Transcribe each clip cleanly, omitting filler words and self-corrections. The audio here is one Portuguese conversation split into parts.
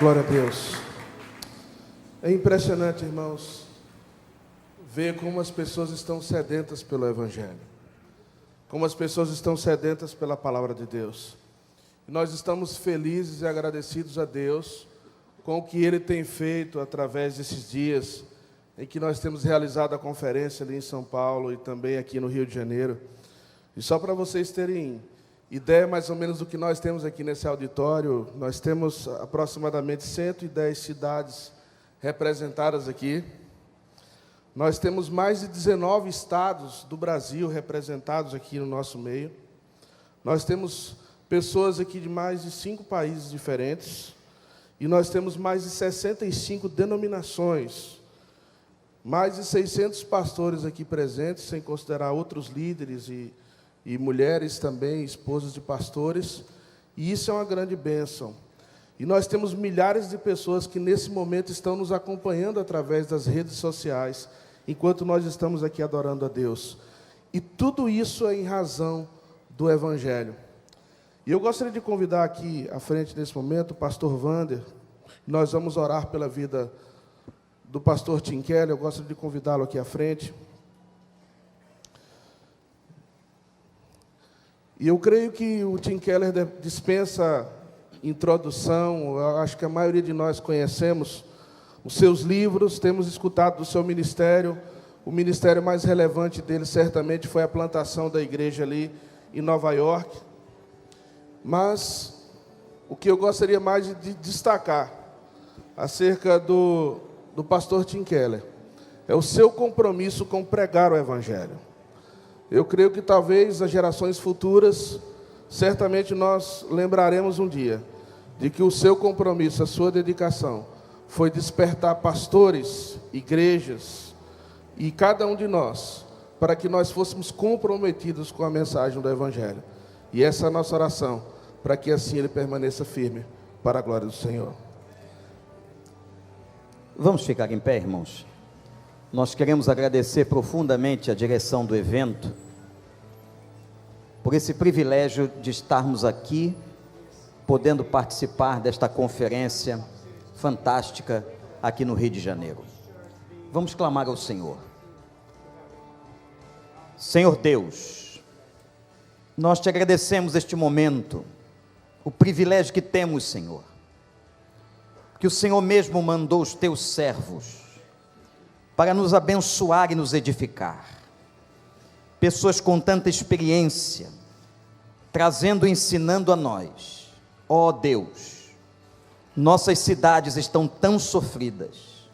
Glória a Deus. É impressionante, irmãos, ver como as pessoas estão sedentas pelo Evangelho. Como as pessoas estão sedentas pela palavra de Deus. E nós estamos felizes e agradecidos a Deus com o que Ele tem feito através desses dias em que nós temos realizado a conferência ali em São Paulo e também aqui no Rio de Janeiro. E só para vocês terem ideia mais ou menos do que nós temos aqui nesse auditório, nós temos aproximadamente 110 cidades representadas aqui. Nós temos mais de 19 estados do Brasil representados aqui no nosso meio. Nós temos pessoas aqui de mais de 5 países diferentes. E nós temos mais de 65 denominações. Mais de 600 pastores aqui presentes, sem considerar outros líderes e mulheres também, esposas de pastores, e isso é uma grande bênção. E nós temos milhares de pessoas que nesse momento estão nos acompanhando através das redes sociais, enquanto nós estamos aqui adorando a Deus. E tudo isso é em razão do Evangelho. E eu gostaria de convidar aqui à frente nesse momento o pastor Wander. Nós vamos orar pela vida do pastor Tim Keller. Eu gostaria de convidá-lo aqui à frente. E eu creio que o Tim Keller dispensa introdução. Eu acho que a maioria de nós conhecemos os seus livros, temos escutado do seu ministério. O ministério mais relevante dele certamente foi a plantação da igreja ali em Nova York. Mas o que eu gostaria mais de destacar acerca do pastor Tim Keller é o seu compromisso com pregar o Evangelho. Eu creio que talvez as gerações futuras, certamente nós lembraremos um dia de que o seu compromisso, a sua dedicação, foi despertar pastores, igrejas e cada um de nós, para que nós fôssemos comprometidos com a mensagem do Evangelho. E essa é a nossa oração, para que assim ele permaneça firme, para a glória do Senhor. Vamos ficar em pé, irmãos. Nós queremos agradecer profundamente a direção do evento, por esse privilégio de estarmos aqui, podendo participar desta conferência fantástica aqui no Rio de Janeiro. Vamos clamar ao Senhor. Senhor Deus, nós te agradecemos este momento, o privilégio que temos, Senhor, que o Senhor mesmo mandou os teus servos para nos abençoar e nos edificar, pessoas com tanta experiência, trazendo e ensinando a nós. Ó Deus, nossas cidades estão tão sofridas,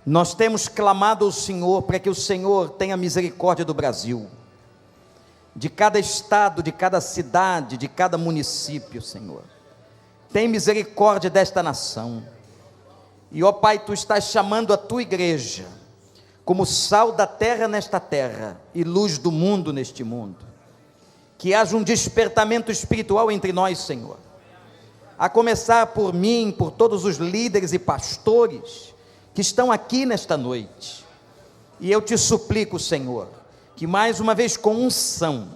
nós temos clamado ao Senhor para que o Senhor tenha misericórdia do Brasil, de cada estado, de cada cidade, de cada município, Senhor. Tem misericórdia desta nação. E, ó Pai, Tu estás chamando a Tua igreja como sal da terra nesta terra e luz do mundo neste mundo. Que haja um despertamento espiritual entre nós, Senhor. A começar por mim, por todos os líderes e pastores que estão aqui nesta noite. E eu te suplico, Senhor, que mais uma vez com unção,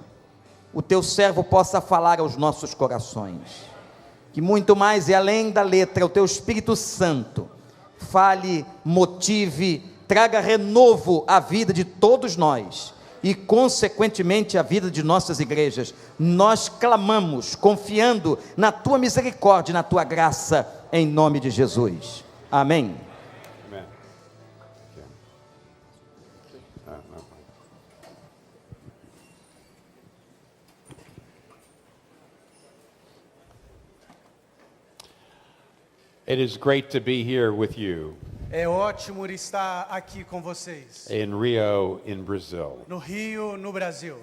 o Teu servo possa falar aos nossos corações. Que muito mais e além da letra, o Teu Espírito Santo fale, motive, traga renovo à vida de todos nós e consequentemente à vida de nossas igrejas. Nós clamamos, confiando na Tua misericórdia, na Tua graça, em nome de Jesus. Amém. Amen. It is great to be here with you É ótimo estar aqui com vocês, in Rio, in Brazil. no Rio, no Brasil.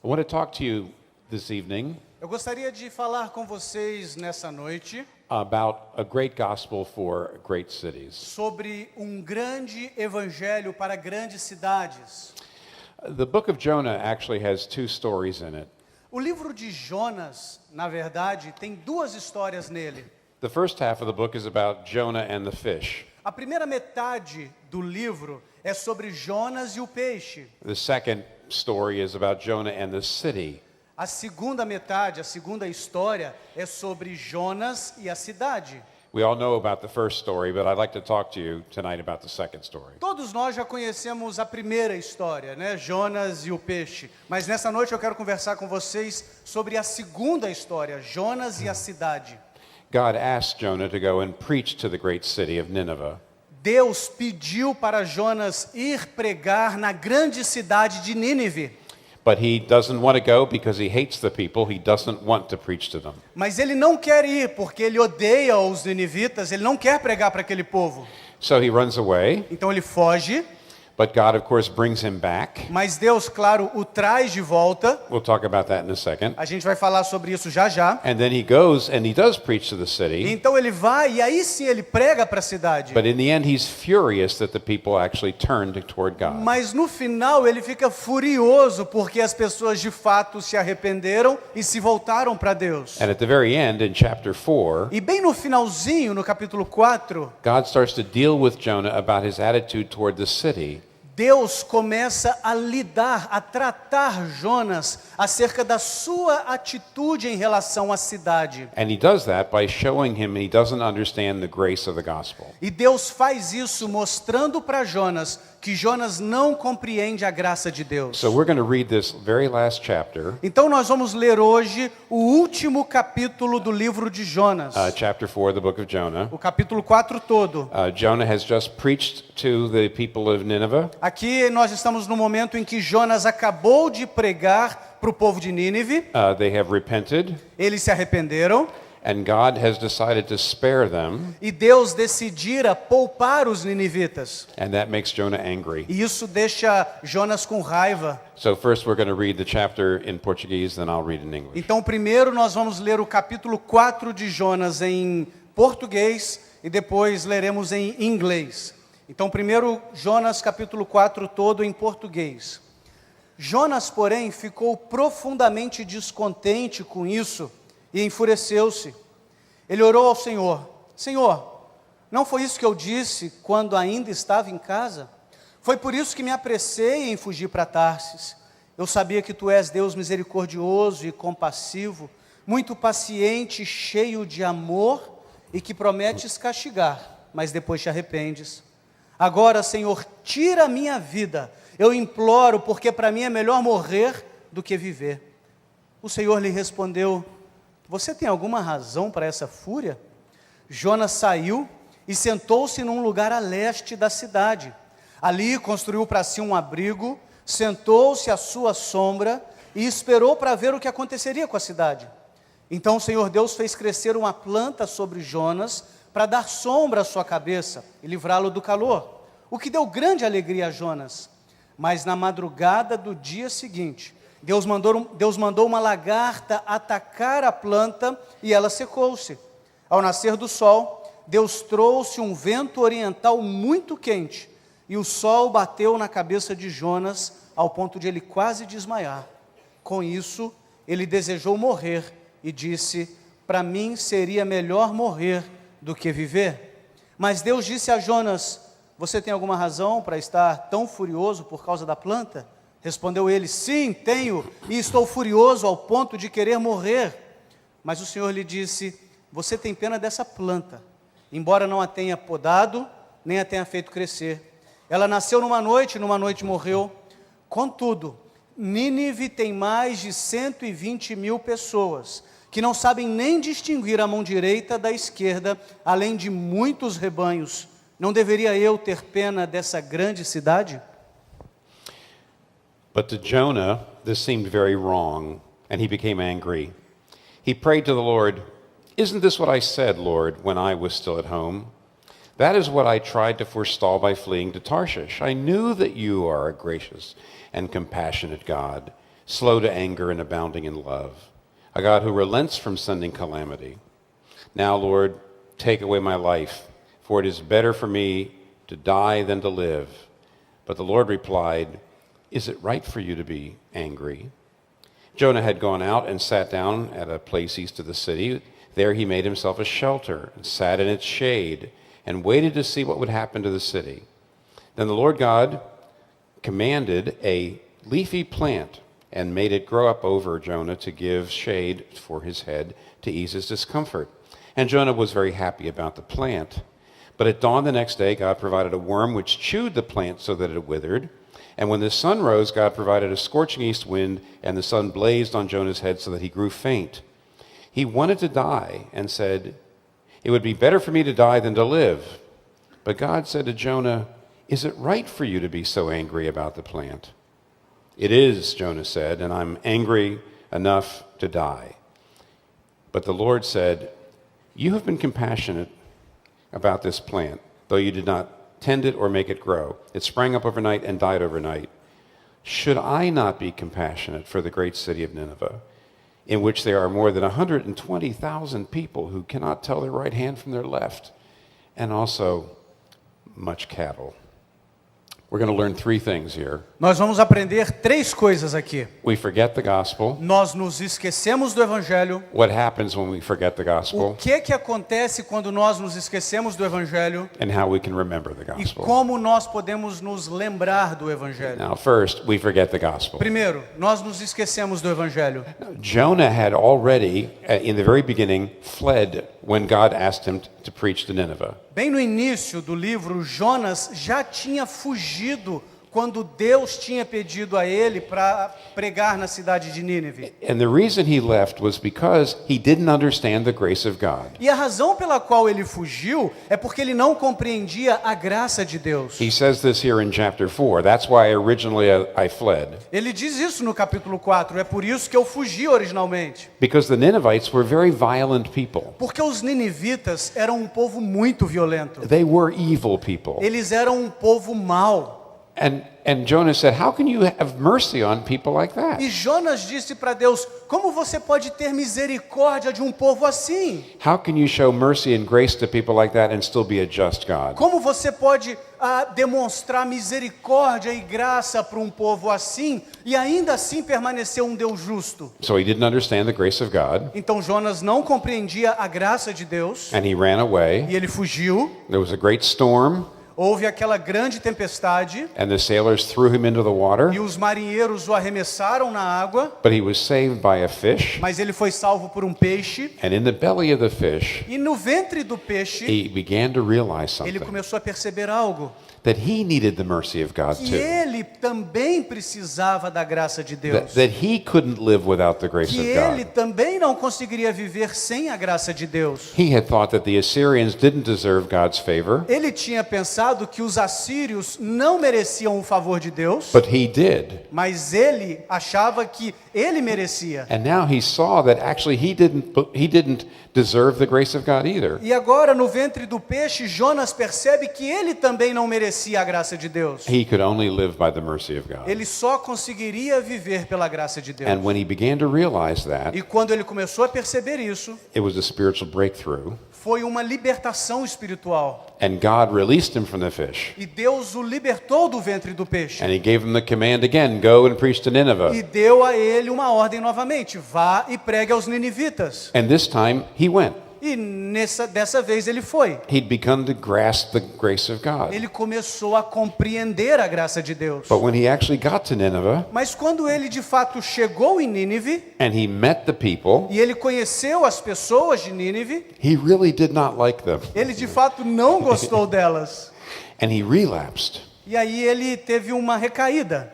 I want to talk to you this evening Eu gostaria de falar com vocês nessa noite about a great gospel for great cities. sobre um grande evangelho para grandes cidades. The book of Jonah actually has 2 stories in it. O livro de Jonas, na verdade, tem 2 histórias nele. The first half of the book is about Jonah and the fish. A primeira metade do livro é sobre Jonas e o peixe. The second story is about Jonah and the city. A segunda metade, a segunda história é sobre Jonas e a cidade. We all know about the first story, but I'd like to talk to you tonight about the second story. Todos nós já conhecemos a primeira história, né? Jonas e o peixe. Mas nessa noite eu quero conversar com vocês sobre a segunda história, Jonas e a cidade. God asked Jonah to go and preach to the great city of Nineveh. Deus pediu para Jonas ir pregar na grande cidade de Nínive. But he doesn't want to go because he hates the people. He doesn't want to preach to them. Mas ele não quer ir porque ele odeia os ninivitas, ele não quer pregar para aquele povo. So he runs away, Então ele foge, but God, of course, brings him back. mas Deus, claro, o traz de volta. We'll talk about that in a second. A gente vai falar sobre isso já já. And then he goes and he does preach to the city. Então ele vai e aí sim ele prega para a cidade. But in the end, he's furious that the people actually turned toward God. Mas no final ele fica furioso porque as pessoas de fato se arrependeram e se voltaram para Deus. And at the very end, in chapter 4, E bem no finalzinho, no capítulo 4, God starts to deal with Jonah about his attitude toward the city. Deus começa a lidar, a tratar Jonas acerca da sua atitude em relação à cidade. And he does that by showing him he doesn't understand the grace of the gospel. E Deus faz isso mostrando para Jonas que Jonas não compreende a graça de Deus. So we're going to read this very last chapter, Então nós vamos ler hoje o último capítulo do livro de Jonas. chapter 4 of the book of Jonah. O capítulo 4 todo. Jonah has just preached to the people of Nineveh. Aqui nós estamos no momento em que Jonas acabou de pregar para o povo de Nínive. They have repented, Eles se arrependeram. and God has decided to spare them, E Deus decidira poupar os ninivitas. and that makes Jonah angry. E isso deixa Jonas com raiva. So first we're going to read the chapter in Portuguese, then I'll read in English. Então primeiro nós vamos ler o capítulo 4 de Jonas em português e depois leremos em inglês. Então primeiro Jonas capítulo 4 todo em português. Jonas, porém, ficou profundamente descontente com isso e enfureceu-se. Ele orou ao Senhor: Senhor, não foi isso que eu disse quando ainda estava em casa? Foi por isso que me apressei em fugir para Tarsis. Eu sabia que tu és Deus misericordioso e compassivo, muito paciente, cheio de amor e que prometes castigar, mas depois te arrependes. Agora, Senhor, tira a minha vida. Eu imploro, porque para mim é melhor morrer do que viver. O Senhor lhe respondeu: você tem alguma razão para essa fúria? Jonas saiu e sentou-se num lugar a leste da cidade. Ali construiu para si um abrigo, sentou-se à sua sombra e esperou para ver o que aconteceria com a cidade. Então o Senhor Deus fez crescer uma planta sobre Jonas para dar sombra à sua cabeça e livrá-lo do calor, o que deu grande alegria a Jonas. Mas na madrugada do dia seguinte, Deus mandou uma lagarta atacar a planta e ela secou-se. Ao nascer do sol, Deus trouxe um vento oriental muito quente e o sol bateu na cabeça de Jonas ao ponto de ele quase desmaiar. Com isso, ele desejou morrer e disse: para mim seria melhor morrer do que viver. Mas Deus disse a Jonas: você tem alguma razão para estar tão furioso por causa da planta? Respondeu ele: sim, tenho, e estou furioso ao ponto de querer morrer. Mas o Senhor lhe disse: você tem pena dessa planta, embora não a tenha podado, nem a tenha feito crescer. Ela nasceu numa noite morreu. Contudo, Nínive tem mais de 120 mil pessoas, que não sabem nem distinguir a mão direita da esquerda, além de muitos rebanhos. Não deveria eu ter pena dessa grande cidade? But to Jonah, this seemed very wrong, and he became angry. He prayed to the Lord, isn't this what I said, Lord, when I was still at home? That is what I tried to forestall by fleeing to Tarshish. I knew that you are a gracious and compassionate God, slow to anger and abounding in love, a God who relents from sending calamity. Now, Lord, take away my life, for it is better for me to die than to live. But the Lord replied, is it right for you to be angry? Jonah had gone out and sat down at a place east of the city. There he made himself a shelter and sat in its shade and waited to see what would happen to the city. Then the Lord God commanded a leafy plant and made it grow up over Jonah to give shade for his head to ease his discomfort. And Jonah was very happy about the plant. But at dawn the next day, God provided a worm which chewed the plant so that it withered. And when the sun rose, God provided a scorching east wind, and the sun blazed on Jonah's head so that he grew faint. He wanted to die and said, "It would be better for me to die than to live." But God said to Jonah, "Is it right for you to be so angry about the plant?" "It is," Jonah said, "and I'm angry enough to die." But the Lord said, "You have been compassionate about this plant, though you did not tend it or make it grow. It sprang up overnight and died overnight. Should I not be compassionate for the great city of Nineveh, in which there are more than 120,000 people who cannot tell their right hand from their left, and also much cattle?" We're going to learn three things here. Nós vamos aprender três coisas aqui. We forget the gospel. Nós nos esquecemos do Evangelho. What happens when we forget the O gospel? que acontece quando nós nos esquecemos do Evangelho? And how we can remember the E gospel. como nós podemos nos lembrar do Evangelho? Now, first, we forget the gospel. Primeiro, nós nos esquecemos do Evangelho. Jonah had already, in the very beginning, fled when God asked him to preach to Nineveh. Bem no início do livro, Jonas já tinha fugido quando Deus tinha pedido a ele para pregar na cidade de Nínive. And the reason he left was because he didn't understand the grace of God. E a razão pela qual ele fugiu é porque ele não compreendia a graça de Deus. He says this here in chapter 4. That's why originally I fled. Ele diz isso no capítulo 4, é por isso que eu fugi originalmente. Because the Ninevites were very violent people. Porque os ninivitas eram um povo muito violento. They were evil people. Eles eram um povo mau. And Jonah said, "How can you have mercy on people like that? E Jonas disse para Deus: como você pode ter misericórdia de um povo assim? How can you show mercy and grace to people like that and still be a just God?" Como você pode demonstrar misericórdia e graça para um povo assim e ainda assim permanecer um Deus justo? So he didn't understand the grace of God, Então Jonas não compreendia a graça de Deus and he ran away. e ele fugiu. There was a great storm, Houve aquela grande tempestade and the sailors threw him into the water, e os marinheiros o arremessaram na água, but he was saved by a fish. mas ele foi salvo por um peixe. And in the belly of the fish, E no ventre do peixe, he began to realize ele something, começou a perceber algo. that he needed the mercy of God Que too. ele também precisava da graça de Deus. That he couldn't live without the grace Que of ele God. também não conseguiria viver sem a graça de Deus. He had thought that the Assyrians didn't deserve God's favor, Ele tinha pensado que os assírios não mereciam o favor de Deus, but he did. mas ele achava que ele merecia. And now he saw that actually he didn't deserve the grace of God either. E agora, no ventre do peixe, Jonas percebe que ele também não merecia a graça de Deus. He could only live by the mercy of God. Ele só conseguiria viver pela graça de Deus. And when he began to realize that, E quando ele começou a perceber isso, it was a spiritual breakthrough, foi uma libertação espiritual. and God released him from the fish. E Deus o libertou do ventre do peixe. And he gave him the command again, go and preach to E Nineveh. deu a ele uma ordem novamente: vá e pregue aos ninivitas. And this time he went. E dessa vez ele foi. He'd begun to grasp the grace of God. Ele começou a compreender a graça de Deus. But when he actually got to Nineveh Mas quando ele de fato chegou em Nínive and he met the people, e ele conheceu as pessoas de Nínive, he really did not like them. ele de fato não gostou delas. And he relapsed. E aí ele teve uma recaída.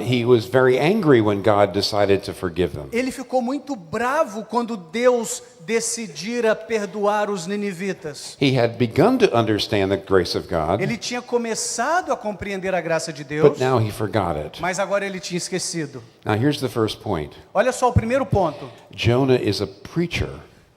He was very angry when God decided to forgive them. Ele ficou muito bravo quando Deus decidira perdoar os ninivitas. He had begun to understand the grace of God, Ele tinha começado a compreender a graça de but Deus, now he forgot it. mas agora ele tinha esquecido. Now here's the first point. Olha só o primeiro ponto. Jonah is a preacher.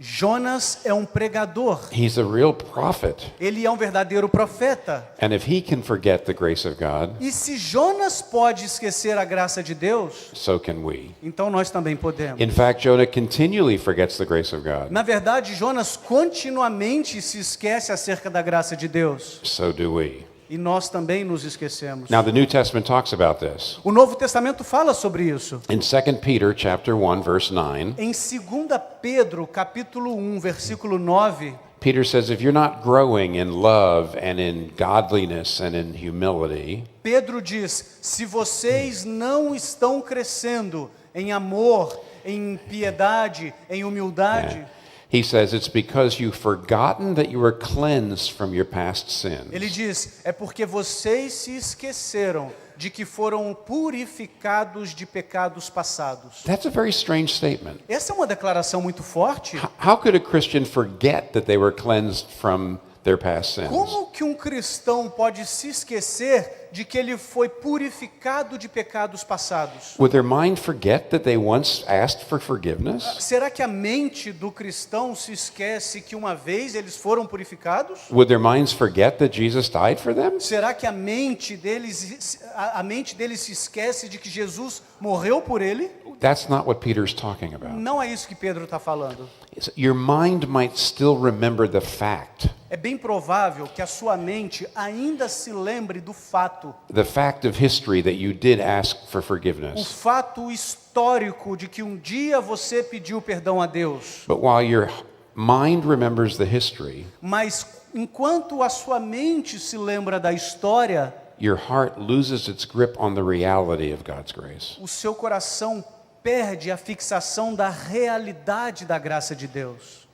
Jonas é um pregador. He's a real prophet. Ele é um verdadeiro profeta. And if he can forget the grace of God, E se Jonas pode esquecer a graça de Deus, so can we. então nós também podemos. In fact, Jonah continually forgets the grace of God. Na verdade, Jonas continuamente se esquece acerca da graça de Deus. So do we. E nós também nos esquecemos. Now the New Testament talks about this. O Novo Testamento fala sobre isso. In 2 Peter chapter 1 verse 9, Em 2 Pedro, capítulo 1, versículo 9, Peter says, if you're not growing in love and in godliness and in humility, Pedro diz: se vocês não estão crescendo em amor, em piedade, em humildade, he says it's because you've forgotten that you were cleansed from your past sins. ele diz, é porque vocês se esqueceram de que foram purificados de pecados passados. That's a very strange statement. Essa é uma declaração muito forte. How could a Christian forget that they were cleansed from their past sins? Como que um cristão pode se esquecer de que ele foi purificado de pecados passados? Would their mind forget that they once asked for forgiveness? Será que a mente do cristão se esquece que uma vez eles foram purificados? Would their minds forget that Jesus died for them? Será que a mente deles se esquece de que Jesus morreu por ele? That's not what Peter's talking about. Não é isso que Pedro está falando. Your mind might still remember the fact. É bem provável que a sua mente ainda se lembre do fato. The fact of history that you did ask for O forgiveness. fato histórico de que um dia você pediu perdão a Deus. But while your mind remembers the history, Mas enquanto a sua mente se lembra da história, your heart loses its grip on the reality of God's grace. o seu coração perde a fixação da realidade da graça de Deus.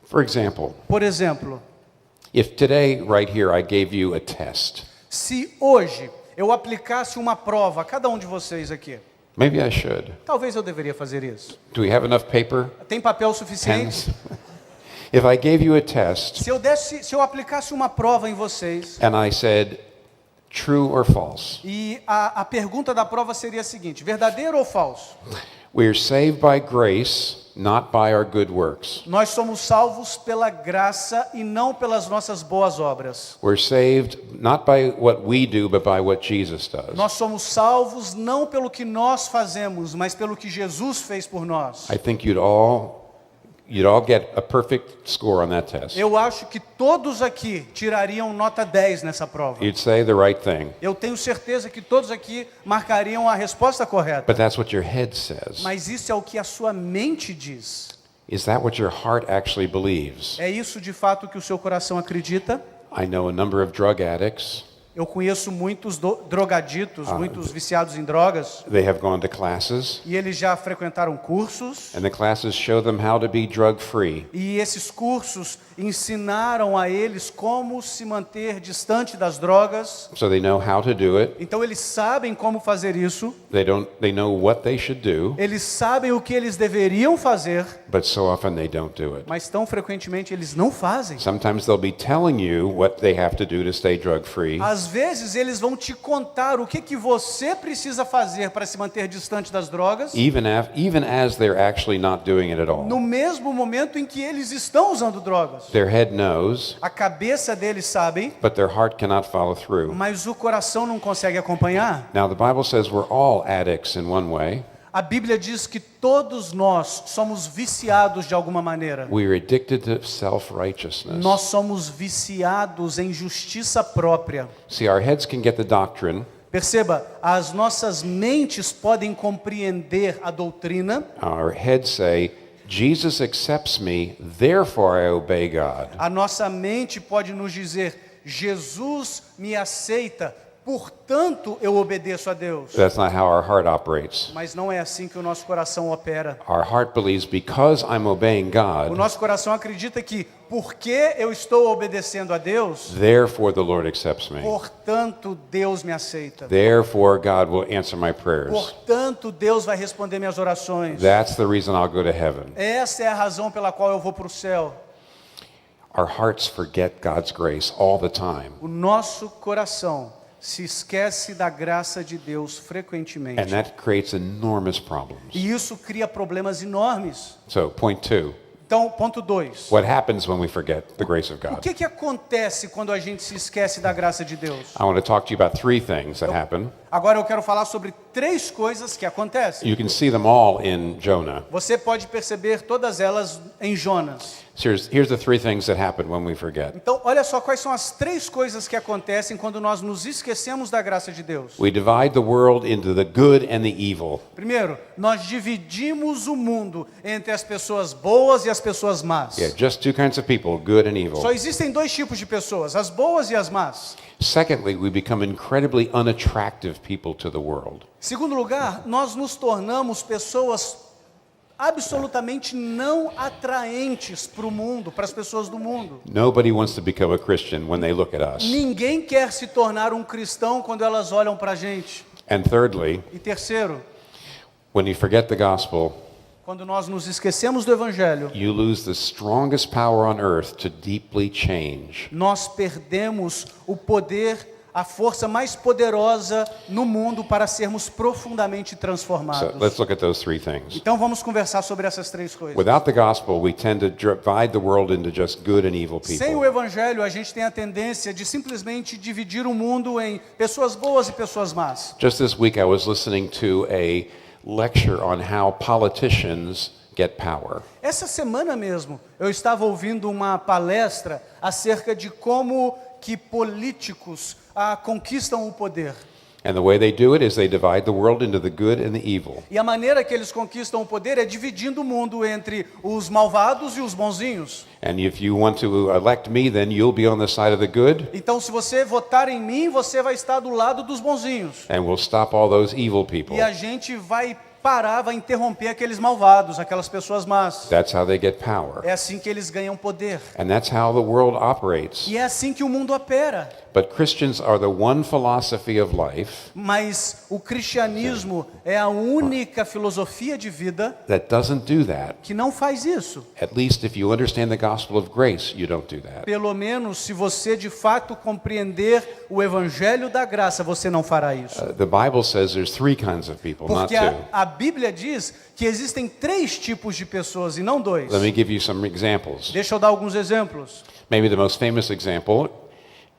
For example, Por exemplo, if today, right here, I gave you a test, se hoje eu aplicasse uma prova a cada um de vocês aqui, maybe I should. talvez eu deveria fazer isso. Do we have enough paper? Tem papel suficiente? Pens? If I gave you a test Se eu aplicasse uma prova em vocês, and I said, true or false? e a pergunta da prova seria a seguinte: verdadeiro ou falso? We are saved by grace, not by our good works. Nós somos salvos pela graça e não pelas nossas boas obras. We're saved not by what we do, but by what Jesus does. Nós somos salvos não pelo que nós fazemos, mas pelo que Jesus fez por nós. I think you'd all get a perfect score on that test. Eu acho que todos aqui tirariam nota 10 nessa prova. You'd say the right thing, Eu tenho certeza que todos aqui marcariam a resposta correta. but that's what your head says. Mas isso é o que a sua mente diz. Is that what your heart actually believes? É isso de fato que o seu coração acredita? I know a number of drug addicts. Eu conheço muitos drogaditos, muitos viciados em drogas, They have gone to classes, e eles já frequentaram cursos, and the classes show them how to be drug-free. e esses cursos ensinaram a eles como se manter distante das drogas. So they know how to do it. Então eles sabem como fazer isso, They know what they should do, eles sabem o que eles deveriam fazer, but so often they don't do it. mas tão frequentemente eles não fazem. Sometimes they'll be telling you what they have to do to stay drug-free, Às vezes eles vão te contar o que você precisa fazer para se manter distante das drogas, even as they're actually not doing it at all. no mesmo momento em que eles estão usando drogas. Their head knows, A cabeça deles sabe, but their heart cannot follow through. mas o coração não consegue acompanhar. Now, the Bible says we're all addicts in one way. A Bíblia diz que todos nós somos viciados de alguma maneira. We're addicted to self-righteousness. Nós somos viciados em justiça própria. See, our heads can get the doctrine. Perceba, as nossas mentes podem compreender a doutrina. Our heads say, Jesus accepts me, therefore I obey God. A nossa mente pode nos dizer: Jesus me aceita, portanto eu obedeço a Deus. That's not how our heart operates. Mas não é assim que o nosso coração opera. Our heart believes because I'm obeying O God, nosso coração acredita que, porque eu estou obedecendo a Deus, therefore the Lord accepts me. portanto Deus me aceita. Therefore God will answer my prayers. Portanto Deus vai responder minhas orações. That's the reason I'll go to heaven. Essa é a razão pela qual eu vou para o céu. Our hearts forget God's grace all the time. O nosso coração se esquece da graça de Deus frequentemente. And that creates enormous problems. E isso cria problemas enormes. So, point 2. Então, ponto 2. What happens when we forget the grace of O God? que acontece quando a gente se esquece da graça de Deus? I want to talk to you about 3 things that happen. Agora eu quero falar sobre 3 coisas que acontecem. You can see them all in Jonah. Você pode perceber todas elas em Jonas. So here's the three things that happen when we forget. Então, olha só quais são as três coisas que acontecem quando nós nos esquecemos da graça de Deus. We divide the world into the good and the evil. Primeiro, nós dividimos o mundo entre as pessoas boas e as pessoas más. Yeah, just two kinds of people, good and evil. Só existem dois tipos de pessoas, as boas e as más. Secondly, we become incredibly unattractive people to the world. Segundo lugar, nós nos tornamos pessoas absolutamente não atraentes para o mundo, para as pessoas do mundo. Nobody wants to become a Christian when they look at us. Ninguém quer se tornar um cristão quando elas olham para a gente. And thirdly, E terceiro, when you forget the gospel, quando nós nos esquecemos do Evangelho, you lose the strongest power on earth to deeply change. nós perdemos o poder, a força mais poderosa no mundo para sermos profundamente So transformados. let's look at those three things. Então vamos conversar sobre essas três coisas. Without the gospel, we tend to divide the world into just good and evil Sem o people. Evangelho, a gente tem a tendência de simplesmente dividir o mundo em pessoas boas e pessoas más. Just this week, I was listening to a lecture on how politicians get power. Essa semana mesmo, eu estava ouvindo uma palestra acerca de como que políticos conquistam o poder. And the way they do it is they divide the world into the good and the evil. E a maneira que eles conquistam o poder é dividindo o mundo entre os malvados e os bonzinhos. And if you want to elect me, then you'll be on the side of the good, Então, se você votar em mim, você vai estar do lado dos bonzinhos. and we'll stop all those evil people. E a gente vai parar, vai interromper aqueles malvados, aquelas pessoas más. That's how they get power. É assim que eles ganham poder. And that's how the world operates. E é assim que o mundo opera. But Christians are the one philosophy of life Mas o cristianismo é a única filosofia de vida that doesn't do that. que não faz isso. At least if you understand the gospel of grace, you don't do that. Pelo menos se você de fato compreender o evangelho da graça, você não fará isso. The Bible says there's three kinds of people, not Porque two. a Bíblia diz que existem três tipos de pessoas e não dois. Let me give you some examples. Deixa eu dar alguns exemplos. Maybe the most famous example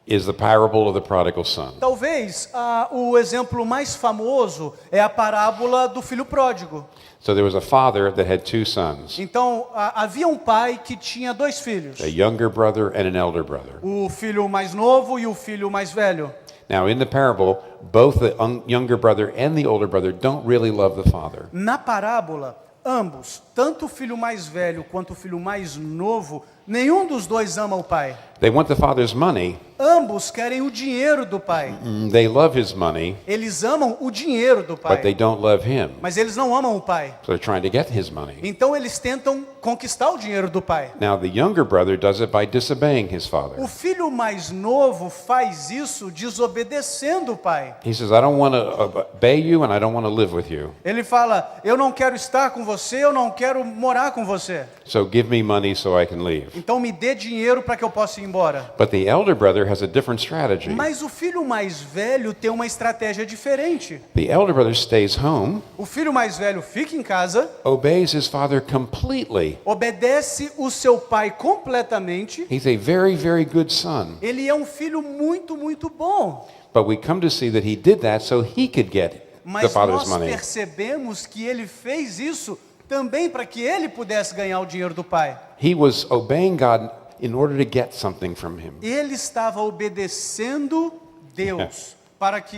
is the parable of the prodigal son. Talvez o exemplo mais famoso é a parábola do filho pródigo. So there was a father that had two sons, Então, havia um pai que tinha dois filhos, a younger brother and an elder brother. o filho mais novo e o filho mais velho. Now, in the parable, both the younger brother and the older brother don't really love the father. Na parábola, ambos, tanto o filho mais velho quanto o filho mais novo, nenhum dos dois ama o pai. They want the father's money. Ambos querem o dinheiro do pai. They love his money, Eles amam o dinheiro do but they pai, don't love him. mas eles não amam o pai. So they're trying to get his money. Então eles tentam conquistar o dinheiro do pai. Now, the younger brother does it by disobeying his father. O filho mais novo faz isso desobedecendo o pai. He says, I don't want to obey you and I don't want to live with you. Ele fala: eu não quero estar com você, eu não quero morar com você. So give me money so I can leave. Então me dê dinheiro para que eu possa ir embora. But the elder brother has a different strategy. Mas o filho mais velho tem uma estratégia diferente. The elder brother stays home, O filho mais velho fica em casa, obeys his father completely. obedece o seu pai completamente. He's a very, very good son. Ele é um filho muito, muito bom. But we come to see that he did that so he could get the Mas father's nós money. percebemos que ele fez isso também para que ele pudesse ganhar o dinheiro do pai. He was obeying God in order to get something from him. Ele estava obedecendo Deus,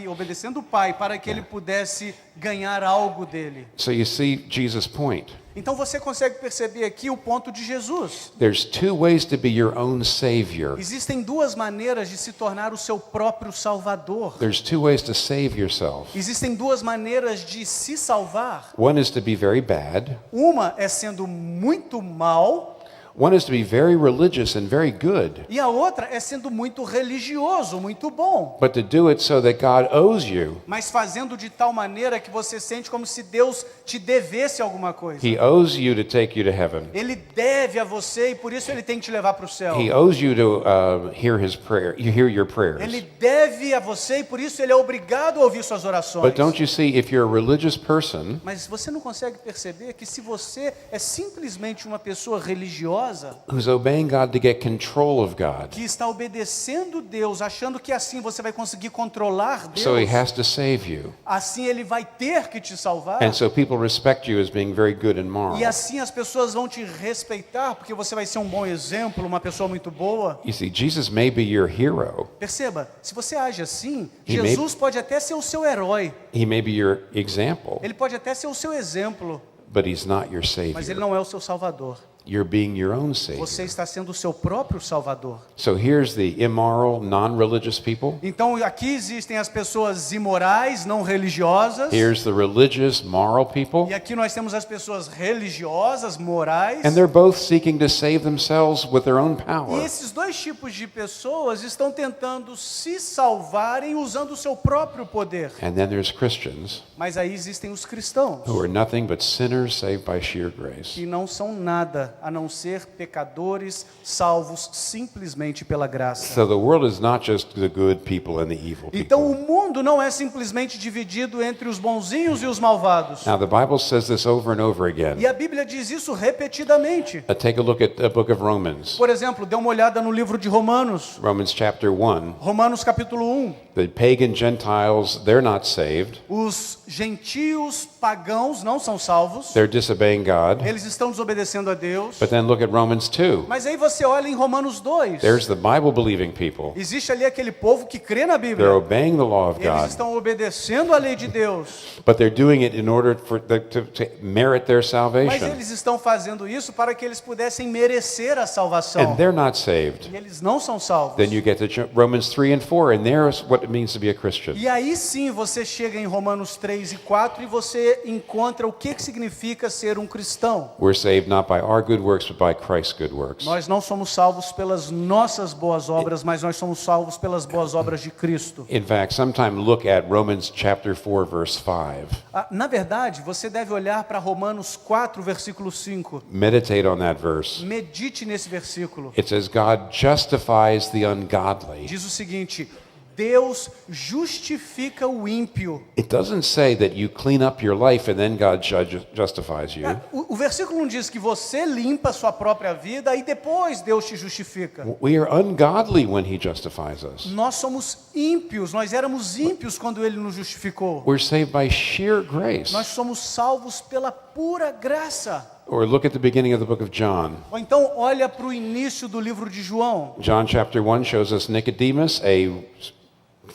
obedecendo o pai, para que ele pudesse ganhar algo dele. So you see Jesus' point. Então você consegue perceber aqui o ponto de Jesus. There's two ways to be your own savior. Existem duas maneiras de se tornar o seu próprio salvador. There's two ways to save yourself. Existem duas maneiras de se salvar. One is to be very bad. Uma é sendo muito mal, One is to be very religious and very good. e a outra é sendo muito religioso, muito bom. But to do it so that God owes you. Mas fazendo de tal maneira que você sente como se Deus te devesse alguma coisa. He owes you to take you to heaven. Ele deve a você e por isso ele tem que te levar para o céu. He owes you to hear his prayer. You hear your prayers. Ele deve a você e por isso ele é obrigado a ouvir suas orações. But don't you see, if you're a religious person, Mas você não consegue perceber que se você é simplesmente uma pessoa religiosa, religiosa who's obeying God to get control of God. que está obedecendo Deus, achando que assim você vai conseguir controlar Deus, So he has to save you. assim ele vai ter que te salvar, And so people respect you as being very good and moral. e assim as pessoas vão te respeitar, porque você vai ser um bom exemplo, uma pessoa muito boa. You see, Jesus may be your hero. Perceba, se você age assim, He may- Jesus pode até ser o seu herói, He may be your example, ele pode até ser o seu exemplo, but he's not your mas ele savior. não é o seu salvador. You're being your own Você savior. está sendo o seu próprio salvador. So here's the immoral, non-religious people. Então aqui existem as pessoas imorais, não religiosas. Here's the religious, moral people. E aqui nós temos as pessoas religiosas, morais. And they're both seeking to save themselves with their own E power. esses dois tipos de pessoas estão tentando se salvarem usando o seu próprio poder. And then there's Christians Mas aí existem os cristãos, who are nothing but sinners saved by sheer grace. que não são nada a não ser pecadores salvos simplesmente pela graça. So the world is not just the good people and the evil Então o people. mundo não é simplesmente dividido entre os bonzinhos e os malvados. Now the Bible says this over and over again. E a Bíblia diz isso repetidamente. Take a look at the book of Romans. Por exemplo, dê uma olhada no livro de Romanos. Romans chapter 1. Romanos capítulo 1. The pagan Gentiles, they're not saved. Os gentios pagãos não são salvos. They're disobeying God. Eles estão desobedecendo a Deus. But then look at Romans 2. Mas aí você olha em Romanos 2. There's the Bible-believing people. Existe ali aquele povo que crê na They're Bíblia. obeying the law of Eles God, estão obedecendo a lei de Deus. but they're doing it in order to merit their Mas salvation. eles estão fazendo isso para que eles pudessem merecer a salvação. And they're not saved. E eles não são salvos. Then you get to Romans 3 and 4, and there's what it means to be a Christian. E aí sim você chega em Romanos 3 e 4 e você encontra o que significa ser um cristão. We're saved not by our good works, but by Christ's good works. Nós não somos salvos pelas nossas boas obras, mas nós somos salvos pelas boas obras de Cristo. In fact, sometime look at Romans chapter 4, verse 5. Na verdade, você deve olhar para Romanos 4, versículo 5. Meditate on that verse. Medite nesse versículo. It says, God justifies the ungodly. Diz o seguinte: Deus justifica o ímpio. It doesn't say that you clean up your life and then God justifies you. O versículo não diz que você limpa a sua própria vida e depois Deus te justifica. We are ungodly when He justifies us. Nós somos ímpios, nós éramos ímpios quando Ele nos justificou. We're saved by sheer grace. Nós somos salvos pela pura graça. Or look at the beginning of the book of John. Ou então olha para o início do livro de João. John chapter 1 shows us Nicodemus, a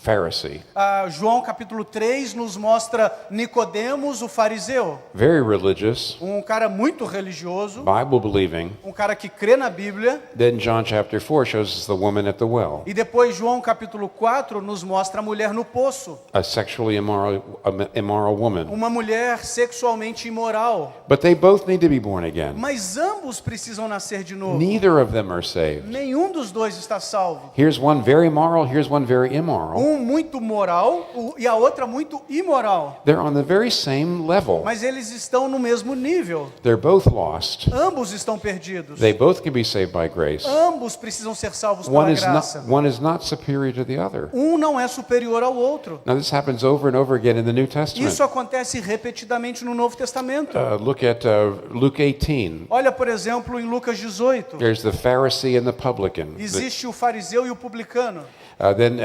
Pharisee, João capítulo 3 nos mostra Nicodemos, o fariseu, very religious, um cara muito religioso, Bible believing. um cara que crê na Bíblia. Then John chapter 4 shows us the woman at the well, E depois João capítulo 4 nos mostra a mulher no poço, a sexually immoral woman. uma mulher sexualmente imoral. But they both need to be born again. Mas ambos precisam nascer de novo. Neither of them are saved. Nenhum dos dois está salvo. Here's one very moral, here's one very immoral. Um muito moral e a outra muito imoral. They're on the very same level. Mas eles estão no mesmo nível. They're both lost. Ambos estão perdidos. They both can be saved by grace. Ambos precisam ser salvos pela graça. One is not superior to the other. Um não é superior ao outro. Now this happens over and over again in the New Testament. Isso acontece repetidamente no Novo Testamento. Look at Luke 18. Olha, por exemplo, em Lucas 18. There's the Pharisee and the publican. Existe o fariseu e o publicano. Then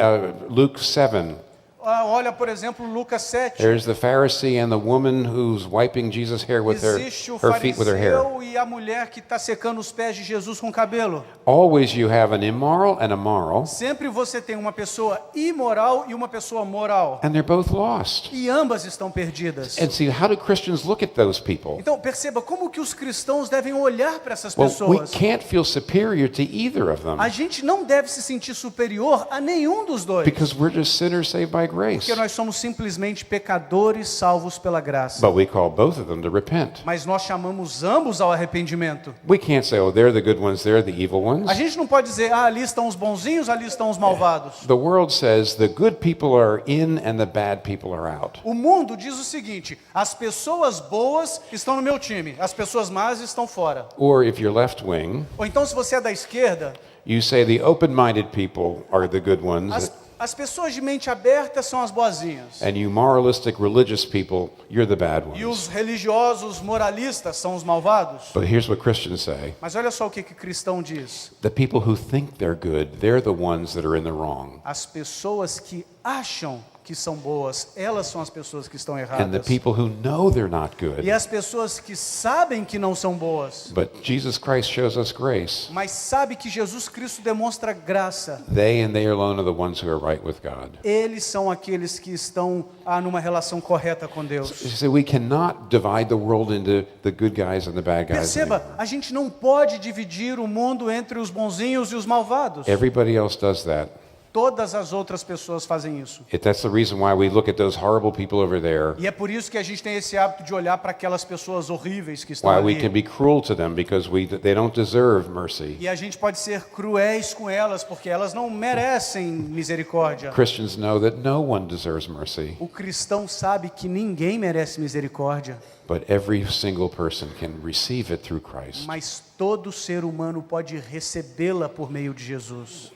Luke 7. Olha, por exemplo, Lucas 7. There's the Pharisee and the woman who's wiping Jesus' hair with Existe o her feet with her hair. fariseu e a mulher que está secando os pés de Jesus com o cabelo. Always you have an immoral and a moral, Sempre você tem uma pessoa imoral e uma pessoa moral. and they're both lost. E ambas estão perdidas. And see, how do Christians look at those people? Então, perceba como que os cristãos devem olhar para essas Well, we pessoas. can't feel superior to either of them A gente não deve se sentir superior a nenhum dos dois. because we're just sinners saved by grace. Porque nós somos simplesmente pecadores salvos pela graça. But we call both of them to repent. Mas nós chamamos ambos ao arrependimento. We can't say, oh, they're the good ones, they're the evil ones. A gente não pode dizer, ali estão os bonzinhos, ali estão os malvados. The world says the good people are in and the bad people are out. O mundo diz o seguinte: as pessoas boas estão no meu time, as pessoas más estão fora. Or if you're left wing, Ou então, se você é da esquerda, you say the open-minded people are the good ones. As pessoas de mente aberta são as boazinhas. And you moralistic religious people, you're the bad E ones. os religiosos moralistas são os malvados. But here's what Christians say. Mas olha só o que o cristão diz. The people who think they're good, they're the ones that are in the wrong. As pessoas que acham que são boas, elas são as pessoas que estão And the erradas. people who know they're not good. E as pessoas que sabem que não são boas, But Jesus Christ shows us grace. mas sabe que Jesus Cristo demonstra graça. They and they alone are the ones who are right with God. Eles são aqueles que estão numa relação correta com Deus. So we cannot divide the world into the good guys and the bad guys. Perceba, anymore. a gente não pode dividir o mundo entre os bonzinhos e os malvados. Everybody else does that. Todas as outras pessoas fazem isso. That's the reason why we look at those horrible people over there. E é por isso que a gente tem esse hábito de olhar para aquelas pessoas horríveis que estão Why we can ali. be cruel to them because they don't deserve mercy. E a gente pode ser cruéis com elas porque elas não merecem misericórdia. Christians know that no one deserves mercy, O cristão sabe que ninguém merece misericórdia, but every single person can receive it through Christ. mas todo ser humano pode recebê-la por meio de Jesus.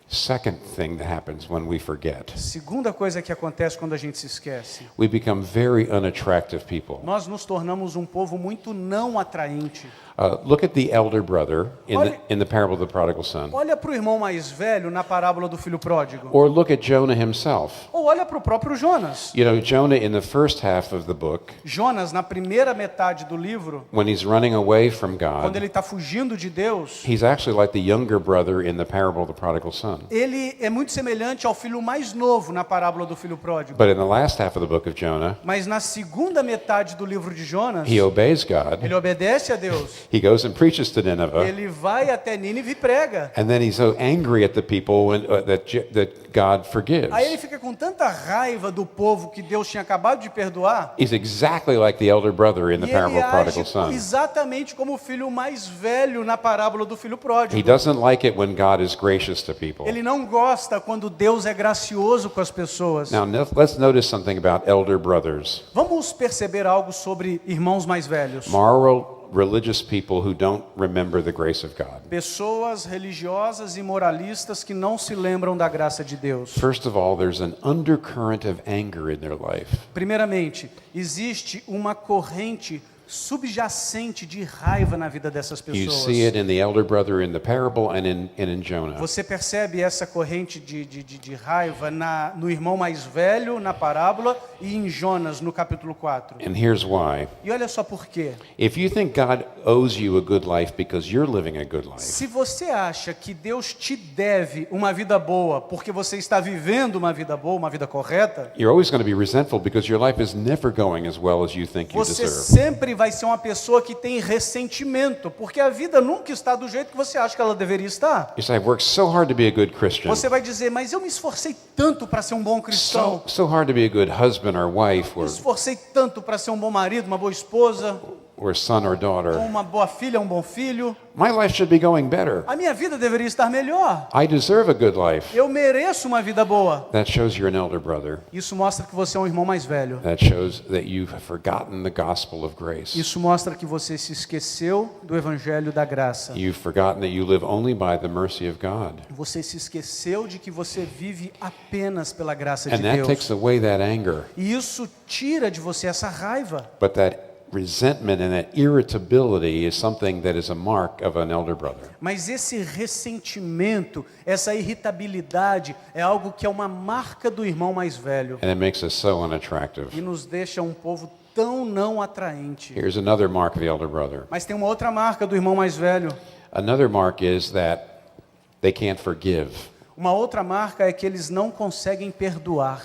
Second thing that happens when we forget, Segunda coisa que acontece quando a gente se esquece. we become very unattractive people. Nós nos tornamos um povo muito não atraente. Look at the elder brother Olha- in the parable of the prodigal son. Olha para o irmão mais velho na parábola do filho pródigo. Or look at Jonah himself. Ou olha para o próprio Jonas. You know, Jonah in the first half of the book, Jonas, na primeira metade do livro, when he's running away from quando God, ele está fugindo de Deus, he's actually like the younger brother in the parable of the prodigal son. ele é muito semelhante ao filho mais novo na parábola do filho pródigo. But in the last half of the book of Jonah, Mas na segunda metade do livro de Jonas, he obeys God. ele obedece a Deus. He goes and preaches to Nineveh. Ele vai até Nínive e prega. And then he's so angry at the people that God forgives. Aí ele fica com tanta raiva do povo que Deus tinha acabado de perdoar. He's exactly like the elder brother in the E parable ele of prodigal age son. exatamente como o filho mais velho na parábola do filho pródigo. He doesn't like it when God is gracious to people. Ele não gosta quando Deus é gracioso com as pessoas. Now, let's notice something about elder brothers. Vamos perceber algo sobre irmãos mais velhos. Moral, religious people who don't remember the grace of God. Pessoas religiosas e moralistas que não se lembram da graça de Deus. First of all, there's an undercurrent of anger in their life. Primeiramente, existe uma corrente subjacente de raiva na vida dessas You pessoas. see it in the elder brother in the parable and in Jonah. Você percebe essa corrente de raiva no irmão mais velho, na parábola, e em Jonas, no capítulo 4. And here's why. E olha só por quê. If you think God owes you a good life because you're living a good life, Se você acha que Deus te deve uma vida boa porque você está vivendo uma vida boa, uma vida correta, you're always going to be resentful because your life is never going as well as you think you você deserve. sempre vai ser uma pessoa que tem ressentimento, porque a vida nunca está do jeito que você acha que ela deveria estar. You say, I've worked so hard to be a good Christian, Você vai dizer, mas eu me esforcei tanto para ser um bom cristão, so hard to be a good husband or wife me esforcei tanto para ser um bom marido, uma boa esposa, or son or daughter. uma boa filha, um bom filho. My life should be going better. A minha vida deveria estar melhor. I deserve a good life. Eu mereço uma vida boa. That shows you're an elder brother. Isso mostra que você é um irmão mais velho. That shows that you've forgotten the gospel of grace. Isso mostra que você se esqueceu do evangelho da graça. You've forgotten that you live only by the mercy of God. Você se esqueceu de que você vive apenas pela graça de And that Deus. takes away that anger. E isso tira de você essa raiva. But that resentment and that irritability is something that is a mark of an elder brother. Mas esse ressentimento, essa irritabilidade é algo que é uma marca do irmão mais velho And it makes us so unattractive. e nos deixa um povo tão não atraente. Here's another mark of the elder brother. Mas tem uma outra marca do irmão mais velho. Another mark is that they can't forgive. Uma outra marca é que eles não conseguem perdoar.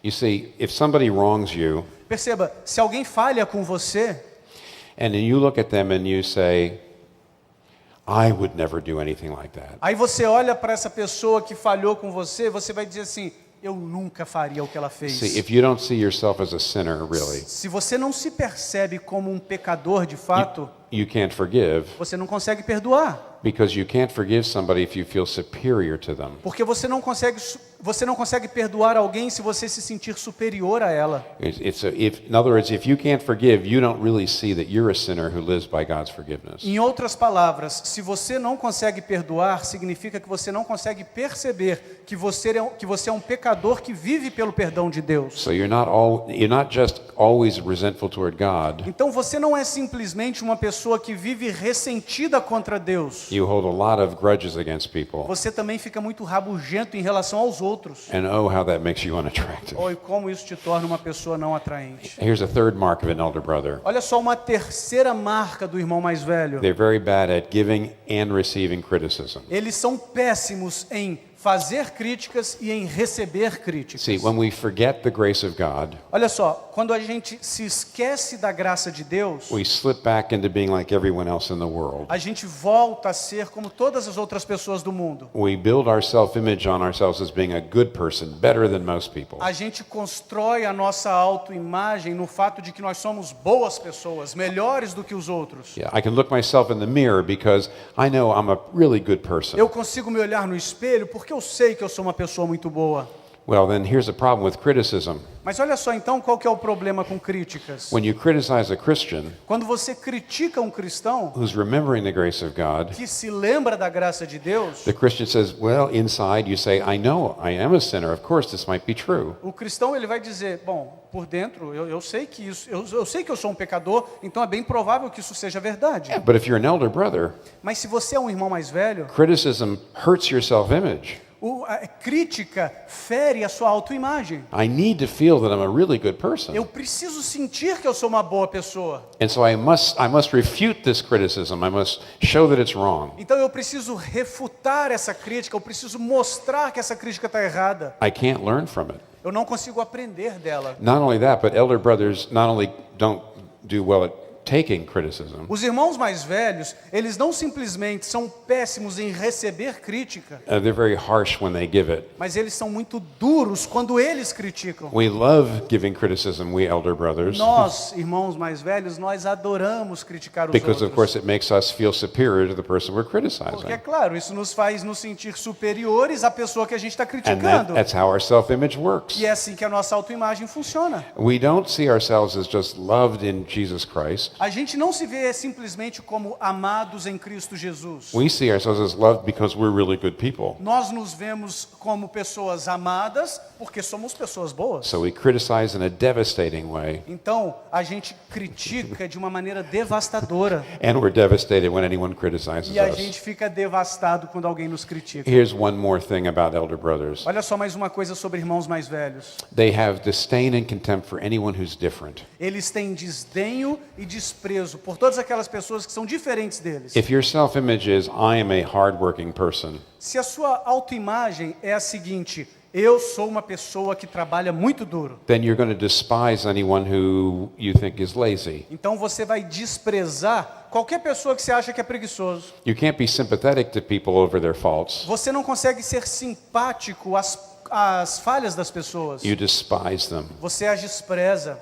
You see, if somebody wrongs you, Perceba, se alguém falha com você, and then you look at them and you say, I would never do anything like that. aí você olha para essa pessoa que falhou com você, você vai dizer assim, eu nunca faria o que ela fez. See, if you don't see yourself as a sinner, really, Se você não se percebe como um pecador de fato, you can't forgive você não consegue perdoar. because you can't forgive somebody if you feel superior to them. Porque você não consegue Você não consegue perdoar alguém se você se sentir superior a ela. In other words, if you can't forgive, you don't really see that you're a sinner who lives by God's forgiveness. Em outras palavras, se você não consegue perdoar, significa que você não consegue perceber que você é um pecador que vive pelo perdão de Deus. So you're not just always resentful toward God. Então você não é simplesmente uma pessoa que vive ressentida contra Deus. You hold a lot of grudges against people. Você também fica muito rabugento em relação aos outros. And oh, how that makes you unattractive. Oh, e como isso te torna uma pessoa não atraente. Here's a third mark of an elder brother. Olha só uma terceira marca do irmão mais velho. They're very bad at giving and receiving criticism. Eles são péssimos em fazer críticas e em receber críticas. See, when we forget the grace of God, Olha só, quando a gente se esquece da graça de Deus, we slip back into being like everyone else in the world. a gente volta a ser como todas as outras pessoas do mundo. We build our self-image on ourselves as being a good person, better than most people. A gente constrói a nossa autoimagem no fato de que nós somos boas pessoas, melhores do que os outros. Yeah, I can look myself in the mirror because I know I'm a really good person. Eu consigo me olhar no espelho porque eu sei que eu sou uma pessoa muito boa. Well, then here's the problem with criticism. Mas olha só então qual que é o problema com críticas. When you criticize a Christian Quando você critica um cristão who's remembering the grace of God, que se lembra da graça de Deus, the Christian says, well, inside you say, I know I am a sinner. Of course this might be true. o cristão ele vai dizer, bom, por dentro eu sei que isso, eu sei que eu sou um pecador, então é bem provável que isso seja verdade. Yeah, but if you're an elder brother, Mas se você é um irmão mais velho, criticism hurts your self-image. a crítica fere a sua autoimagem. I need to feel that I'm a really good person. Eu preciso sentir que eu sou uma boa pessoa. And so I must refute this criticism. I must show that it's wrong. Então eu preciso refutar essa crítica, eu preciso mostrar que essa crítica está errada. I can't learn from it. Eu não consigo aprender dela. Not only that, but elder brothers not only don't do well at taking criticism, Os irmãos mais velhos, eles não simplesmente são péssimos em receber crítica, they're very harsh when they give it. mas eles são muito duros quando eles criticam. We love giving criticism, we elder brothers, Nós, irmãos mais velhos, nós adoramos criticar os because of outros. course it makes us feel superior to the person we're Porque, criticizing. é claro, isso nos faz nos sentir superiores à pessoa que a gente está And criticando. that's how our self-image works. E é assim que a nossa autoimagem funciona. We don't see ourselves as just loved in Jesus Christ. A gente não se vê simplesmente como amados em Cristo Jesus. We see ourselves as loved because we're really good people. Nós nos vemos como pessoas amadas porque somos pessoas boas. So we criticize in a devastating way, Então, a gente critica de uma maneira devastadora. and we're devastated when anyone criticizes E a us. gente fica devastado quando alguém nos critica. Here's one more thing about elder brothers. Olha só mais uma coisa sobre irmãos mais velhos. They have disdain and contempt for anyone who's different. Eles têm desdenho e desprezo por todas aquelas pessoas que são diferentes deles. If your self-image is, I am a hardworking person, Se a sua autoimagem é a seguinte, eu sou uma pessoa que trabalha muito duro, then you're going to despise anyone who you think is lazy. então você vai desprezar qualquer pessoa que você acha que é preguiçoso. You can't be sympathetic to people over their faults. Você não consegue ser simpático às falhas das pessoas. You despise them. Você as despreza.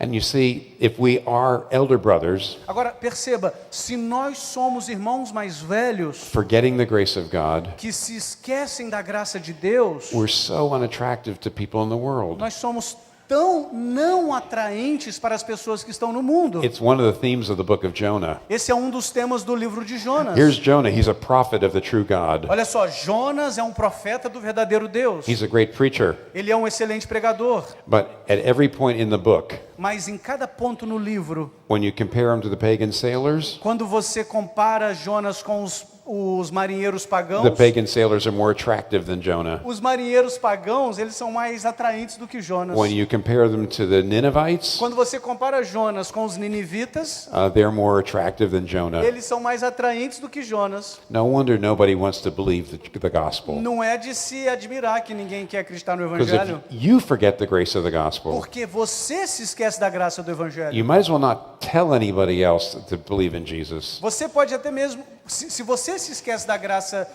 And you see, if we are elder brothers, Agora, perceba, se nós somos irmãos mais velhos forgetting the grace of God, que se esquecem da graça de Deus, we're so unattractive to people in the world. nós somos tão não atraentes para as pessoas que estão no mundo. It's one of the themes of the book of Jonah. Esse é um dos temas do livro de Jonas. Here's Jonah. He's a prophet of the true God. Olha só, Jonas é um profeta do verdadeiro Deus. He's a great preacher. Ele é um excelente pregador. But at every point in the book, Mas em cada ponto no livro, when you compare him to the pagan sailors, quando você compara Jonas com os marinheiros the pagãos, pagan sailors are more attractive than Jonah. os marinheiros pagãos, eles são mais atraentes do que Jonas. When you compare them to the Ninevites, Quando você compara Jonas com os ninivitas, they're more attractive than Jonah. eles são mais atraentes do que Jonas. No wonder nobody wants to believe the gospel. Não é de se admirar que ninguém quer acreditar no Because Evangelho, if you forget the grace of the gospel, porque você se esquece da graça do Evangelho. you might as well not tell anybody else to believe in Jesus. Você pode até mesmo, se você se esquece da graça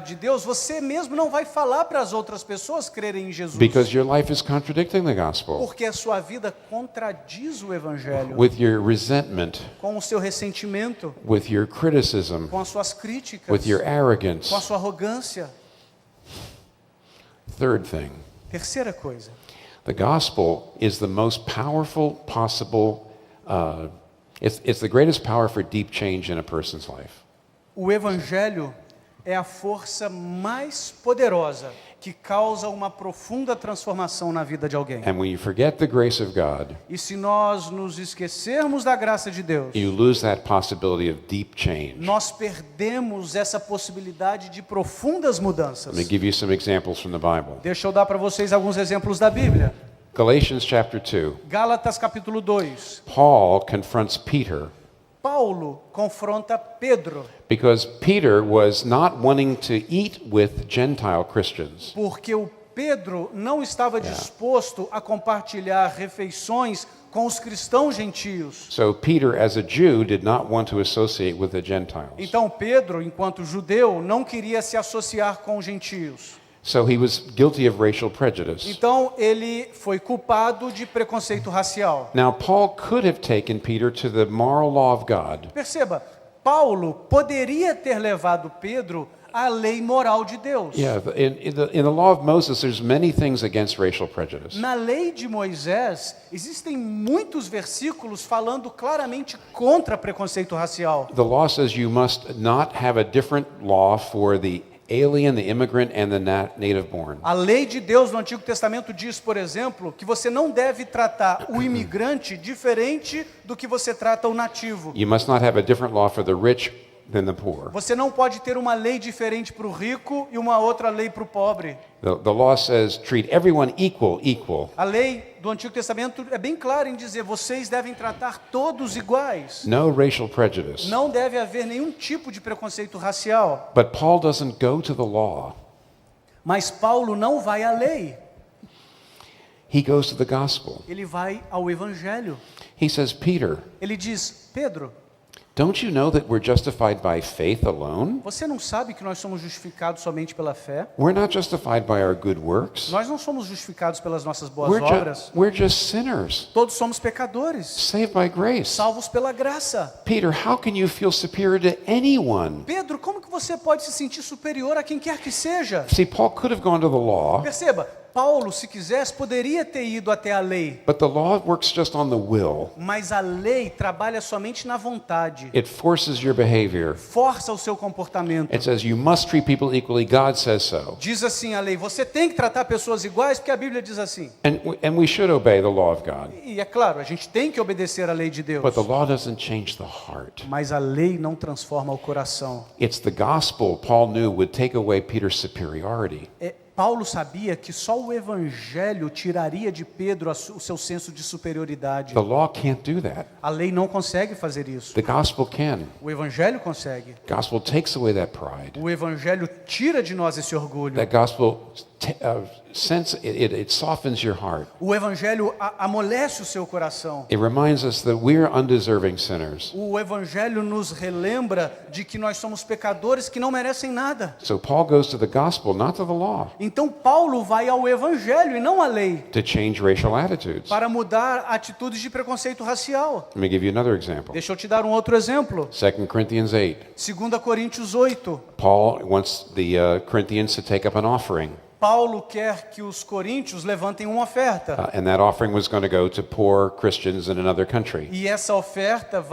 de Deus, você mesmo não vai falar para as outras pessoas crerem em Jesus. Because your life is contradicting the gospel. Porque a sua vida contradiz o Evangelho With your resentment, com o seu ressentimento, with your criticism, com as suas críticas, with your arrogance. com a sua arrogância. Third thing, Terceira coisa. the gospel is the most powerful possible, it's the greatest power for deep change in a person's life. O evangelho é a força mais poderosa que causa uma profunda transformação na vida de alguém. And when you forget the grace of God, E se nós nos esquecermos da graça de Deus, you lose that possibility of deep change. nós perdemos essa possibilidade de profundas mudanças. Let me give you some examples from the Bible. Deixa eu dar para vocês alguns exemplos da Bíblia. Galatians chapter 2. Gálatas capítulo 2. Paul confronts Peter Paulo confronta Pedro, because Peter was not wanting to eat with Gentile Christians. porque o Pedro não estava disposto a compartilhar refeições com os cristãos gentios. So Peter, as a Jew, did not want to associate with the Gentiles. Então Pedro, enquanto judeu, não queria se associar com os gentios. So he was guilty of racial prejudice. Então ele foi culpado de preconceito racial. Now, Paul could have taken Peter to the moral law of God, Perceba, Paulo poderia ter levado Pedro à lei moral de Deus. yeah, in the law of Moses, there's many things against racial prejudice. Na lei de Moisés, existem muitos versículos falando claramente contra preconceito racial. The law says you must not have a different law for the alien, the immigrant, and the native born. A lei de Deus no Antigo Testamento diz, por exemplo, que você não deve tratar o imigrante diferente do que você trata o nativo. You must not have a different law for the rich than the poor. Você não pode ter uma lei diferente para o rico e uma outra lei para o pobre. The law says treat everyone equal. A lei do Antigo Testamento é bem clara em dizer, vocês devem tratar todos iguais. No racial prejudice. Não deve haver nenhum tipo de preconceito racial. But Paul doesn't go to the law. Mas Paulo não vai à lei, He goes to the gospel. ele vai ao evangelho. He says, Peter, Ele diz, Pedro, don't you know that we're justified by faith alone? você não sabe que nós somos justificados somente pela fé? We're not justified by our good works. Nós não somos justificados pelas nossas boas obras. We're just sinners, Todos somos pecadores, saved by grace. salvos pela graça. Peter, how can you feel superior to anyone? Pedro, como que você pode se sentir superior a quem quer que seja? See, Paul could have gone to the law, Perceba, Paulo, se quisesse, poderia ter ido até a lei. but the law works just on the will. Mas a lei trabalha somente na vontade. It forces your behavior. Força o seu comportamento. It says you must treat people equally. God says so. Diz assim a lei, você tem que tratar pessoas iguais, porque a Bíblia diz assim. And we should obey the law of God. E é claro, a gente tem que obedecer à lei de Deus. But the law doesn't change the heart. Mas a lei não transforma o coração. It's the gospel Paul knew would take away Peter's superiority. Paulo sabia que só o evangelho tiraria de Pedro o seu senso de superioridade. The law can't do that. A lei não consegue fazer isso. The gospel can. O evangelho consegue. The gospel takes away that pride. O evangelho tira de nós esse orgulho. That gospel it softens your heart. O evangelho amolece o seu coração. It reminds us that we're undeserving sinners. O evangelho nos relembra de que nós somos pecadores que não merecem nada. So Paul goes to the gospel, not to the law, Então Paulo vai ao evangelho e não à lei, to change racial attitudes. para mudar atitudes de preconceito racial. Let me give you another example. Deixa eu te dar um outro exemplo. 2 Corinthians 8. 2 Coríntios 8. Paul wants the Corinthians to take up an offering. Paulo quer que os coríntios levantem uma oferta. And that offering was going to go to poor Christians in another country. E essa oferta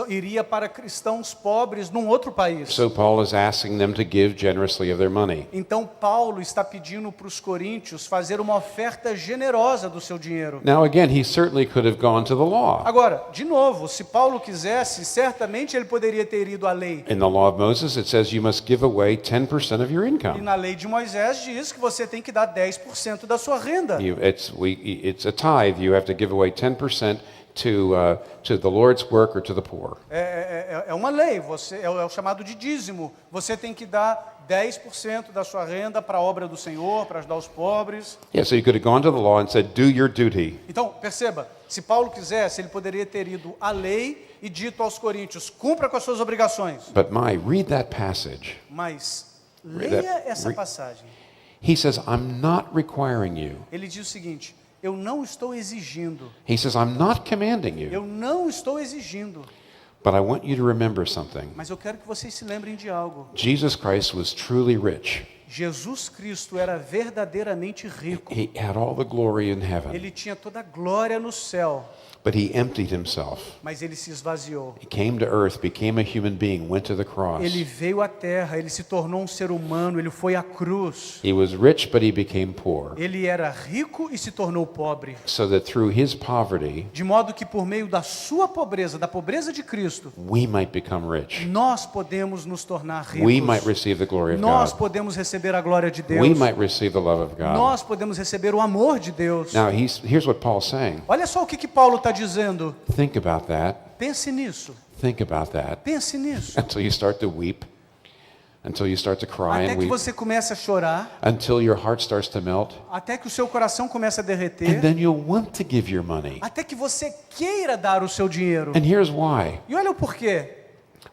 iria para cristãos pobres num outro país. So Paul is asking them to give generously of their money. Então Paulo está pedindo para os coríntios fazer uma oferta generosa do seu dinheiro. Now again, he certainly could have gone to the law. Agora, de novo, se Paulo quisesse, certamente ele poderia ter ido à lei. In the law of Moses, it says you must give away 10% of your E income. na lei de Moisés diz que você tem que dar 10% da sua renda. It's a tithe. You have to give away 10% to the Lord's work or to the poor. É uma lei, é o chamado de dízimo. Você tem que dar 10% da sua renda para a obra do Senhor, para ajudar os pobres. Yeah, so you could have gone to the law and said, do your duty. Então, perceba, se Paulo quisesse, ele poderia ter ido à lei e dito aos coríntios, cumpra com as suas obrigações. But read that passage. Mas leia essa passagem. He says, I'm not requiring you. Ele diz o seguinte, eu não estou exigindo. He says, I'm not commanding you. Eu não estou exigindo. But I want you to remember something. Mas eu quero que vocês se lembrem de algo. Jesus Christ was truly rich. Jesus Cristo era verdadeiramente rico. He had all the glory in heaven, Ele tinha toda a glória no céu, but he emptied himself. mas ele se esvaziou. He came to earth, became a human being, went to the cross. Ele veio à terra, ele se tornou um ser humano, ele foi à cruz. He was rich, but he became poor, Ele era rico e se tornou pobre. so that through his poverty, De modo que por meio da sua pobreza, da pobreza de Cristo, we might become rich. nós podemos nos tornar We might ricos. receive the glory of Nós God. podemos receber a glória de We Deus. might receive the love of God. Nós podemos receber o amor de Deus. Now, here's what Paul's saying. Olha só o que Paulo está dizendo. Think about that. Pense nisso. Think about that Pense nisso. until you start to weep, until you start to cry Até and que weep, você comece a chorar, until your heart starts to melt, até que o seu coração comece a and derreter, then you'll want to give your money. até que você queira dar o seu dinheiro. And here's why. E olha o porquê.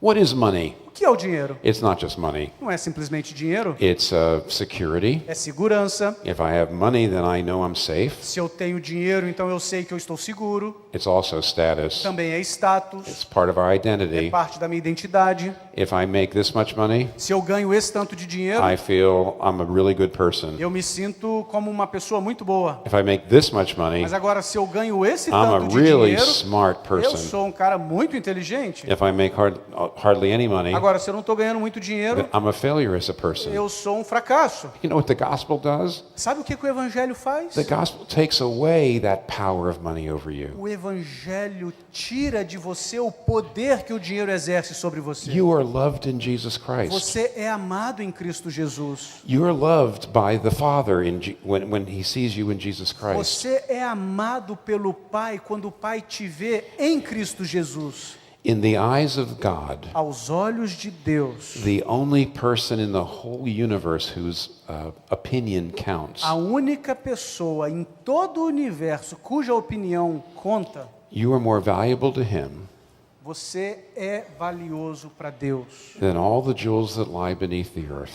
What is money? O que é o dinheiro? It's not just money. Não é simplesmente dinheiro, It's security. é segurança. If I have money, then I know I'm safe. Se eu tenho dinheiro, então eu sei que eu estou seguro. It's also status. Também é status, It's part of our é identity. parte da minha identidade. If I make this much money, Se eu ganho esse tanto de dinheiro, I feel I'm a really good person. eu me sinto como uma pessoa muito boa. If I make this much money, Mas agora, se eu ganho esse I'm a tanto de really dinheiro, smart eu person. sou um cara muito inteligente. If I make hardly any money, Agora, se eu não estou ganhando muito dinheiro, then I'm a failure as a person. eu sou um fracasso. You know what the gospel does? Sabe o que o Evangelho faz? The gospel takes away that power of money over you. O Evangelho tira de você o poder que o dinheiro exerce sobre você. You are loved in Jesus Christ. Você é amado em Cristo Jesus. You are loved by the Father when He sees you in Jesus Christ. Você é amado pelo Pai quando o Pai te vê em Cristo Jesus. In the eyes of God, Aos olhos de Deus, the only person in the whole universe whose opinion counts, a única pessoa em todo o universo cuja opinião conta, you are more valuable to Him você é valioso para Deus. than all the jewels that lie beneath the earth.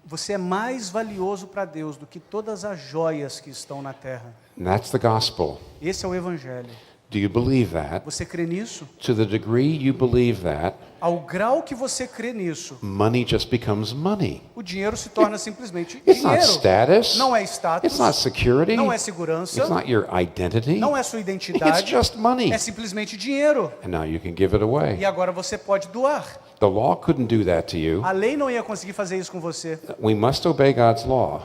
Você é mais valioso para Deus do que todas as joias que estão na terra. And that's the gospel. Esse é o Evangelho. Do you believe that? Você crê nisso? To the degree you believe that, Ao grau que você crê nisso, money just becomes money. o dinheiro se torna simplesmente It's not dinheiro. status. Não é status. It's not security. Não é segurança. It's not your identity. Não é sua It's identidade. just money. É simplesmente dinheiro. And now you can give it E away. agora você pode doar. The law couldn't do that to you. A lei não ia conseguir fazer isso com você. We must obey God's law.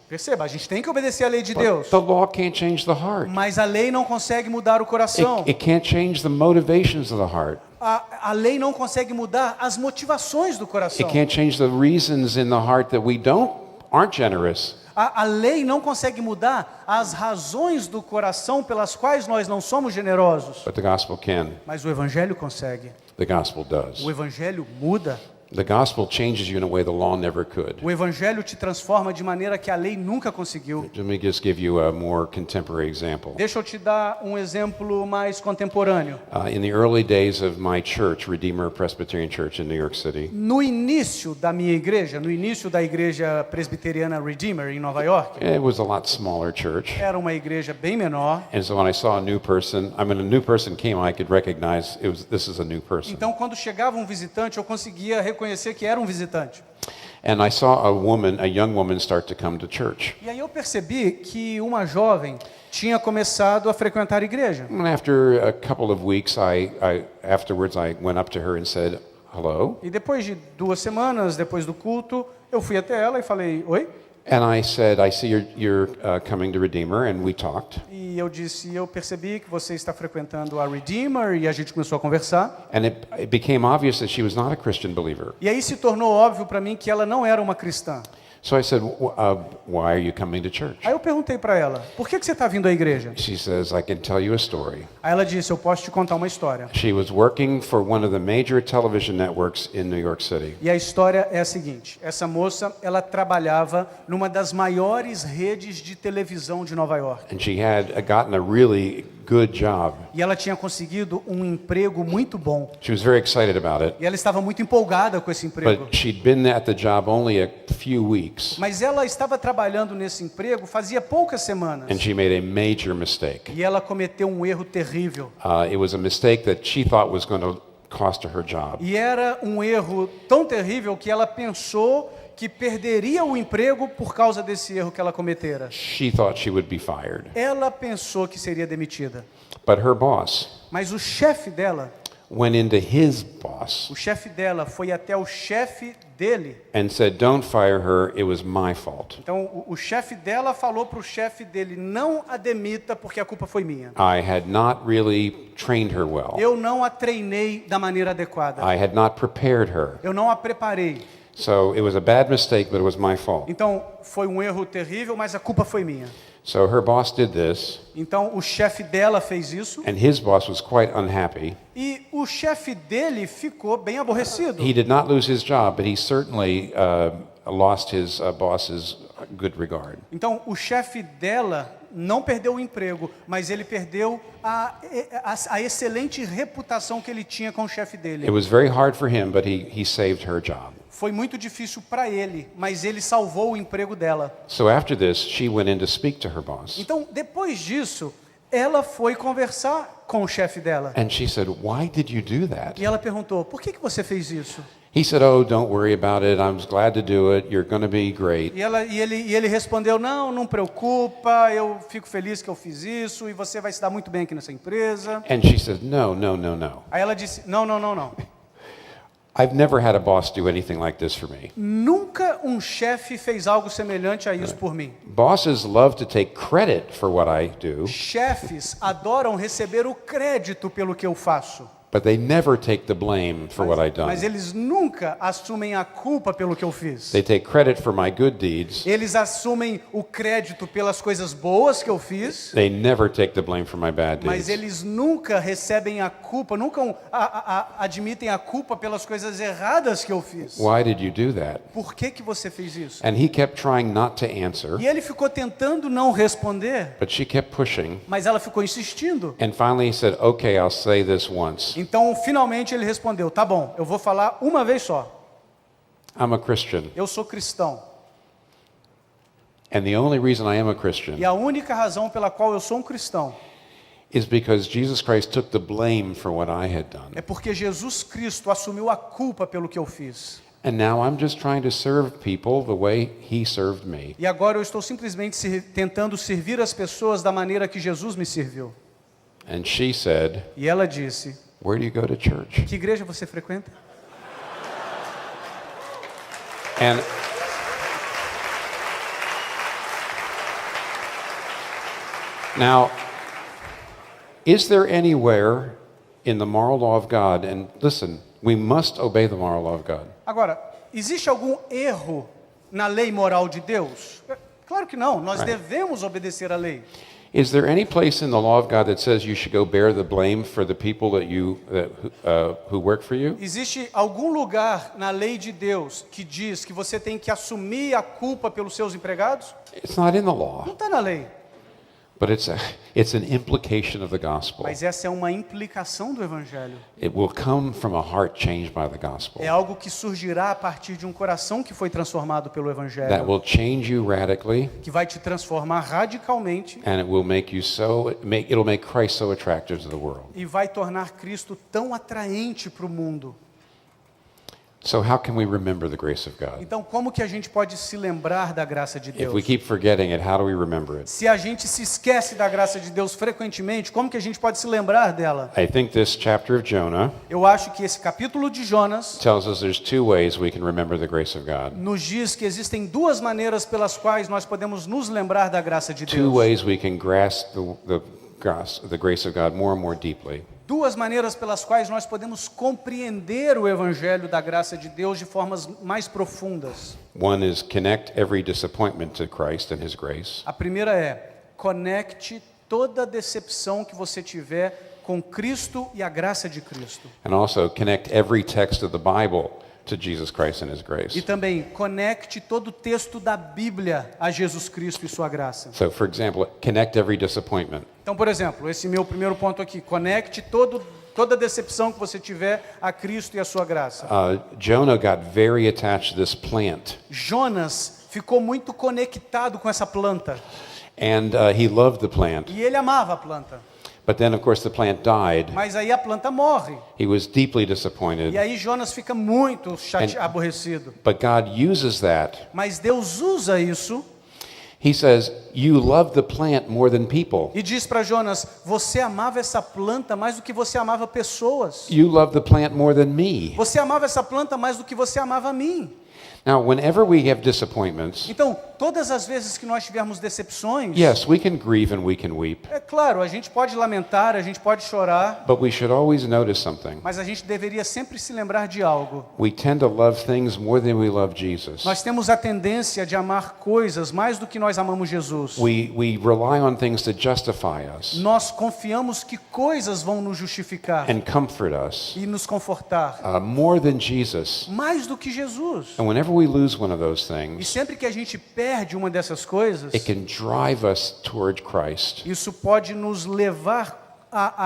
Perceba, a gente tem que obedecer a lei de Deus. The law can't change the heart. Mas a lei não consegue mudar o coração. It can't change the motivations of the heart. A lei não consegue mudar as motivações do coração. It can't change the reasons in the heart that we aren't generous. A lei não consegue mudar as razões do coração pelas quais nós não somos generosos. But the gospel can. Mas o Evangelho consegue. The gospel does. O Evangelho muda. The gospel changes you in a way the law never could. O Evangelho te transforma de maneira que a lei nunca conseguiu. Let me just give you a more contemporary example. Deixa eu te dar um exemplo mais contemporâneo. In the early days of my church, Redeemer Presbyterian Church in New York City, No início da minha igreja, no início da igreja presbiteriana Redeemer em Nova York, it was a lot smaller church. era uma igreja bem menor. And so when I saw a new person, a new person came, I could recognize this is a new person. Então, quando chegava um visitante, eu conseguia reconhecer que era um visitante. And I saw a young woman start to come to church. E aí eu percebi que uma jovem tinha começado a frequentar a igreja. And after a couple of weeks, afterwards I went up to her and said, "Hello." E depois de 2 semanas, depois do culto, eu fui até ela e falei, oi? And I said, "I see you're coming to Redeemer," and we talked. E eu disse, eu percebi que você está frequentando a Redeemer, e a gente começou a conversar. And it became obvious that she was not a Christian believer. E aí se tornou óbvio para mim que ela não era uma cristã. So I said, "Why are you coming to church?" Aí eu perguntei para ela, por que você está vindo à igreja? She says, "I can tell you a story." Aí ela disse, eu posso te contar uma história. She was working for one of the major television networks in New York City. E a história é a seguinte, essa moça, ela trabalhava numa das maiores redes de televisão de Nova York. And she had gotten a really good job. E ela tinha conseguido um emprego muito bom. She was very excited about it. E ela estava muito empolgada com esse emprego. But she'd been at the job only a few weeks, Mas ela estava trabalhando nesse emprego fazia poucas semanas. and she made a major mistake. E ela cometeu um erro terrível. It was a mistake that she thought was going to cost her her job. E era um erro tão terrível que ela pensou que perderia o emprego por causa desse erro que ela cometera. She thought she would be fired. Ela pensou que seria demitida. But her boss Mas o chefe dela, went into his boss o chefe dela foi até o chefe dele. and said, "Don't fire her, it was my fault. Então o chefe dela falou para o chefe dele, não a demita porque a culpa foi minha. I had not really trained her well. Eu não a treinei da maneira adequada. I had not prepared her. Eu não a preparei. So it was a bad mistake, but it was my fault." Então foi um erro terrível, mas a culpa foi minha. So her boss did this, Então o chefe dela fez isso and his boss was quite unhappy. e o chefe dele ficou bem aborrecido. He did not lose his job, but he certainly lost his boss's good regard. Então o chefe dela não perdeu o emprego, mas ele perdeu a excelente reputação que ele tinha com o chefe It dele. was very hard for him, but he saved her job. Foi muito difícil para ele, mas ele salvou o emprego dela. So after this, she went in to speak to her boss. Então, depois disso, ela foi conversar com o chefe dela. And she said, "Why did you do that?" E ela perguntou, por que você fez isso? He said, "Oh, don't worry about it. I'm glad to do it. You're going to be great." E ele respondeu, não preocupa, eu fico feliz que eu fiz isso e você vai se dar muito bem aqui nessa empresa. And she said, "No, no, no, no. Aí ela disse, não. I've never had a boss do anything like this for me." Nunca um chefe fez algo semelhante a isso por mim. Bosses love to take credit for what I do, Chefes adoram receber o crédito pelo que eu faço. but they never take the blame for what I've Mas done. eles nunca assumem a culpa pelo que eu fiz. They take credit for my good deeds. Eles assumem o crédito pelas coisas boas que eu fiz, They never take the blame for my bad mas deeds. eles nunca recebem a culpa, nunca admitem a culpa pelas coisas erradas que eu fiz. Why did you do that? Por que você fez isso? And he kept trying not to answer, E ele ficou tentando não responder, but she kept pushing. mas ela ficou insistindo. And finally he said, "Okay, I'll say this once. Então, finalmente ele respondeu, tá bom, eu vou falar uma vez só. I'm a Christian. Eu sou cristão. And the only reason I am a Christian E a única razão pela qual eu sou um cristão is because Jesus Christ took the blame for what I had done. é porque Jesus Cristo assumiu a culpa pelo que eu fiz. And now I'm just trying to serve people the way he served me." E agora eu estou simplesmente tentando servir as pessoas da maneira que Jesus me serviu. And she said, E ela disse, "Where do you go to church?" que igreja você frequenta? And now, is there anywhere in the moral law of God, and listen, we must obey the moral law of God. Agora, existe algum erro na lei moral de Deus? Claro que não, nós devemos obedecer à lei. Is there any place in the law of God that says you should go bear the blame for the people who work for you? Existe algum lugar na lei de Deus que diz que você tem que assumir a culpa pelos seus empregados? It's not in the law, Não está na lei. but it's an implication of the gospel. Mas essa é uma implicação do Evangelho. It will come from a heart changed by the gospel. É algo que surgirá a partir de um coração que foi transformado pelo That Evangelho, will change you radically, que vai te transformar radicalmente and it will make you it'll make Christ so attractive to the world. e vai tornar Cristo tão atraente para o mundo. So how can we remember the grace of God? Então, como que a gente pode se lembrar da graça de If Deus? we keep forgetting it, how do we remember it? Se a gente se esquece da graça de Deus frequentemente, como que a gente pode se lembrar dela? I think this chapter of Jonah Eu acho que esse capítulo de Jonas tells us there's two ways we can remember the grace of God. nos diz que existem duas maneiras pelas quais nós podemos nos lembrar da graça de Two Deus. ways we can grasp the grace of God more and more deeply. Duas maneiras pelas quais nós podemos compreender o evangelho da graça de Deus de formas mais profundas. One is connect every disappointment to Christ and His grace. A primeira é: conecte toda decepção que você tiver com Cristo e a graça de Cristo. And also connect every text of the Bible to Jesus Christ and His E grace. também conecte todo o texto da Bíblia a Jesus Cristo e sua graça. So, for example, connect every disappointment. Então, por exemplo, esse meu primeiro ponto aqui: conecte toda decepção que você tiver a Cristo e a sua graça. Jonah got very attached to this plant, Jonas ficou muito conectado com essa planta and he loved the plant. e ele amava a planta. But then, of course, the plant died. Mas aí a planta morre. He was deeply E disappointed. aí Jonas fica muito aborrecido. But God uses that. Mas Deus usa isso He says, you love the plant more than people. e diz para Jonas: você amava essa planta mais do que você amava pessoas. You love the plant more than me. Você amava essa planta mais do que você amava a mim. Now, whenever we have disappointments, Então, todas as vezes que nós tivermos decepções, yes, we can grieve and we can weep. é claro, a gente pode lamentar, a gente pode chorar, But we should always notice something. mas a gente deveria sempre se lembrar de algo. We tend to love things more than we love Jesus. Nós temos a tendência de amar coisas mais do que nós amamos Jesus. We rely on things to justify us Nós confiamos que coisas vão nos justificar and comfort us e nos confortar, more than Jesus. mais do que Jesus. And whenever we lose one of those E things, sempre que a gente perde uma dessas coisas, it can drive us toward Christ isso pode nos levar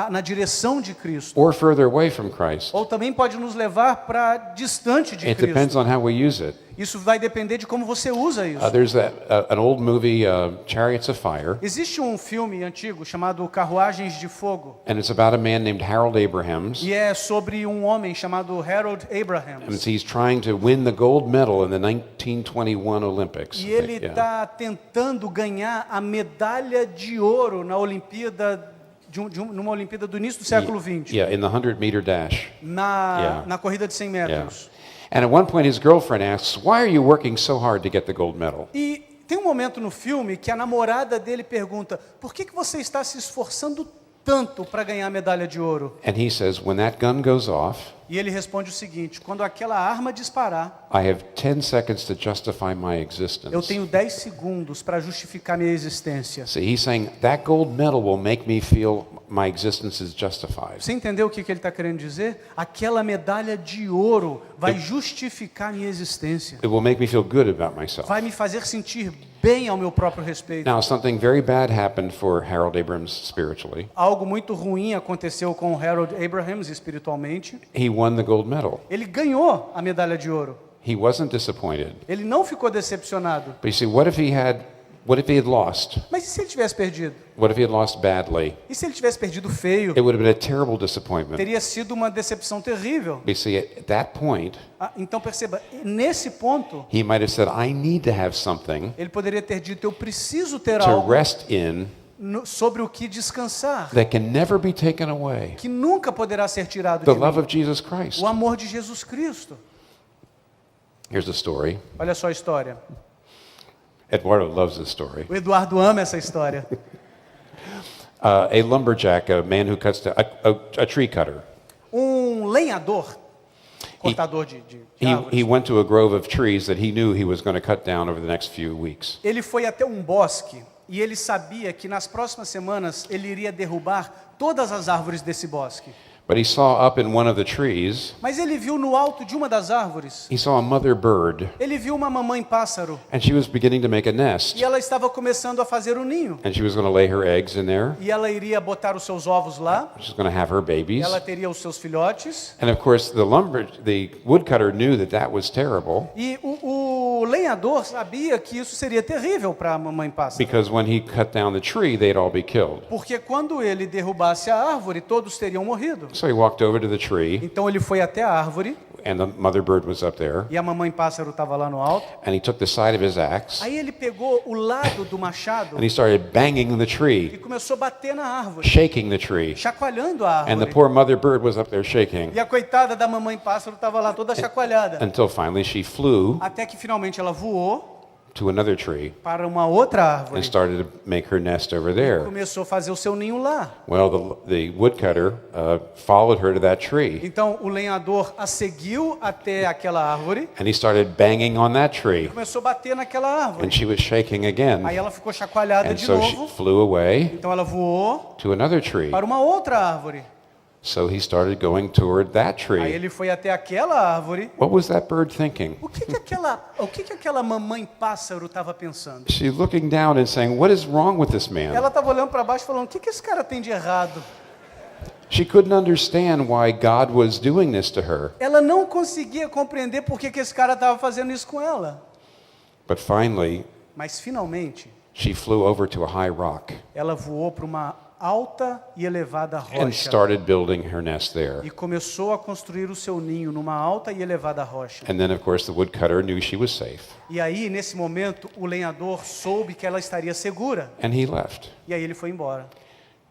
na direção de Cristo. or further away from Christ. Ou também pode nos levar para distante de It depends Cristo. on how we use it. Isso vai depender de como você usa isso. There's an old movie, Chariots of Fire, Existe um filme antigo chamado Carruagens de Fogo. and it's about a man named Harold Abrahams. E é sobre um homem chamado Harold And Abrahams. he's trying to win the gold medal in the 1921 Olympics. E ele Yeah. está tentando ganhar a medalha de ouro na Olimpíada, numa Olimpíada do início do século XX, Yeah, in the 100-meter dash. Yeah. na corrida de 100 Yeah. metros. And at one point, his girlfriend asks, "Why are you working so hard to get the gold medal?" E tem um momento no filme que a namorada dele pergunta: por que você está se esforçando tanto para ganhar a medalha de ouro? And he says, "When that gun goes off, E ele responde o seguinte: quando aquela arma disparar, I have 10 seconds to justify my eu existence." tenho 10 segundos para justificar minha existência. See, he's saying that gold medal will make me feel my existence is justified. Você entendeu o que ele está querendo dizer? Aquela medalha de ouro vai justificar minha existência. It will make me feel good about myself. Vai me fazer sentir bem ao meu próprio respeito. Now, something very bad happened for Harold Abrahams spiritually. Algo muito ruim aconteceu com Harold Abrahams espiritualmente. He won the gold medal. Ele ganhou a medalha de ouro. He wasn't disappointed. Ele não ficou decepcionado. But you see, what if he had lost? Mas e se ele tivesse perdido? What if he had lost badly? E se ele tivesse perdido feio? It would have been a terrible disappointment. Teria sido uma decepção terrível. You see, at that point, Então perceba, nesse ponto, he might have said, "I need to have something ele poderia ter dito: eu preciso ter to algo rest in sobre o que descansar, that can never be taken away." que nunca poderá ser tirado The de love mim. of Jesus Christ. O amor de Jesus Cristo. Here's the story. Olha só a história. Eduardo loves this story. O Eduardo ama essa história. A lumberjack, a man who cuts a tree cutter. Lenhador, cortador de árvores. He went to a grove of trees that he knew he was going to cut down over the next few weeks. Ele foi até um bosque e ele sabia que nas próximas semanas ele iria derrubar todas as árvores desse bosque. But he saw up in one of the trees, Mas ele viu no alto de uma das árvores, he saw a mother bird, ele viu uma mamãe pássaro and she was beginning to make a nest. e ela estava começando a fazer o ninho. And she was going to lay her eggs in there. E ela iria botar os seus ovos lá, She's going to have her babies. ela teria os seus filhotes. And of course, the woodcutter knew that was terrible, E o lenhador sabia que isso seria terrível para a mamãe pássaro. because when he cut down the tree, they'd all be killed. Porque quando ele derrubasse a árvore, todos teriam morrido. So he walked over to the tree, Então ele foi até a árvore and the mother bird was up there, e a mamãe pássaro estava lá no alto. and he took the side of his axe, Aí ele pegou o lado do machado and he started banging the e tree, começou a bater na árvore, shaking the tree. chacoalhando a And the árvore. poor mother bird was up there shaking, E a coitada da mamãe pássaro estava lá toda chacoalhada. until finally she flew Até que finalmente ela voou to another tree para uma outra árvore. and started to make her nest over there. Começou a fazer o seu ninho lá. Well, the woodcutter followed her to that tree, Então o lenhador a seguiu até aquela árvore, and he started banging on that tree, começou a bater naquela árvore. and she was shaking again. Aí ela ficou chacoalhada And de so she novo. flew away Então ela voou to another tree. para uma outra árvore. So he started going toward that Aí tree. ele foi até aquela árvore. What was that bird thinking? O que aquela mamãe pássaro estava pensando? She's looking down and saying, "What is wrong with this man?" Ela estava olhando para baixo falando: o que esse cara tem de errado? She couldn't understand why God was doing this to her. Ela não conseguia compreender por que esse cara estava fazendo isso com ela. But finally, Mas finalmente, she flew over to a high rock, ela voou para uma alta e elevada and rocha. started building her nest there. E começou a construir o seu ninho numa alta e elevada rocha. And then, of course, the woodcutter knew she was safe, E aí, nesse momento, o lenhador soube que ela estaria segura. and he left. E aí ele foi embora.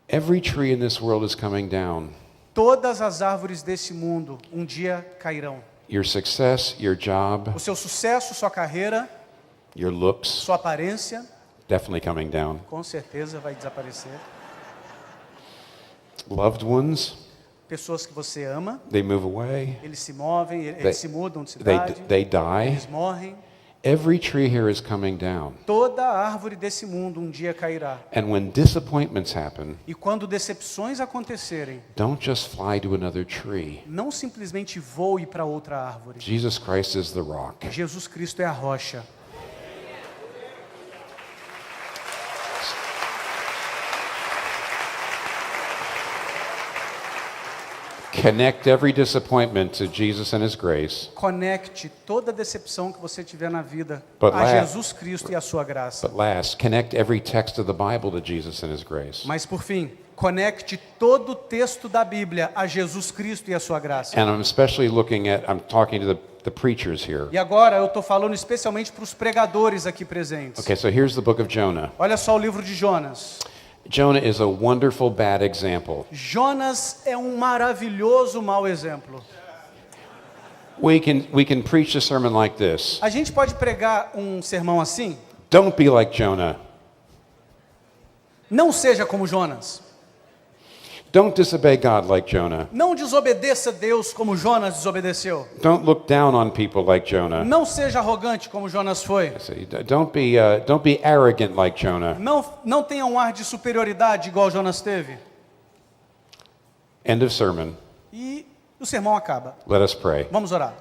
Every tree in this world is coming down. Todas as árvores desse mundo um dia cairão. Your success, your job, O seu sucesso, sua carreira, your looks, sua aparência, definitely coming down. com certeza vai desaparecer. Loved ones, Pessoas que você ama, they move away, eles se movem, eles se mudam de they, cidade, they die. eles morrem. Every tree here is coming down. Toda árvore desse mundo um dia cairá. And when disappointments happen, E quando decepções acontecerem, don't just fly to another tree. não simplesmente voe para outra árvore. Jesus Christ is the rock. Jesus Cristo é a rocha. Connect every disappointment to Jesus and His grace. Conecte toda decepção que você tiver na vida But a la- Jesus Cristo e a sua graça. But last, connect every text of the Bible to Jesus and His grace. Mas por fim, conecte todo o texto da Bíblia a Jesus Cristo e a sua graça. And I'm especially I'm talking to the preachers here. E agora eu estou falando especialmente para os pregadores aqui presentes. Okay, so here's the book of Jonah. Olha só o livro de Jonas. Jonah is a wonderful bad example. Jonas é um maravilhoso mau exemplo. We can preach a sermon like this. A gente pode pregar um sermão assim? Don't be like Jonah. Não seja como Jonas. Don't disobey God like Jonah. Não desobedeça Deus como Jonas desobedeceu. Don't look down on people like Jonah. Não seja arrogante como Jonas foi. See, don't be arrogant like Jonah. Não tenha um ar de superioridade igual Jonas teve. End of sermon. E o sermão acaba. Let us pray. Vamos orar.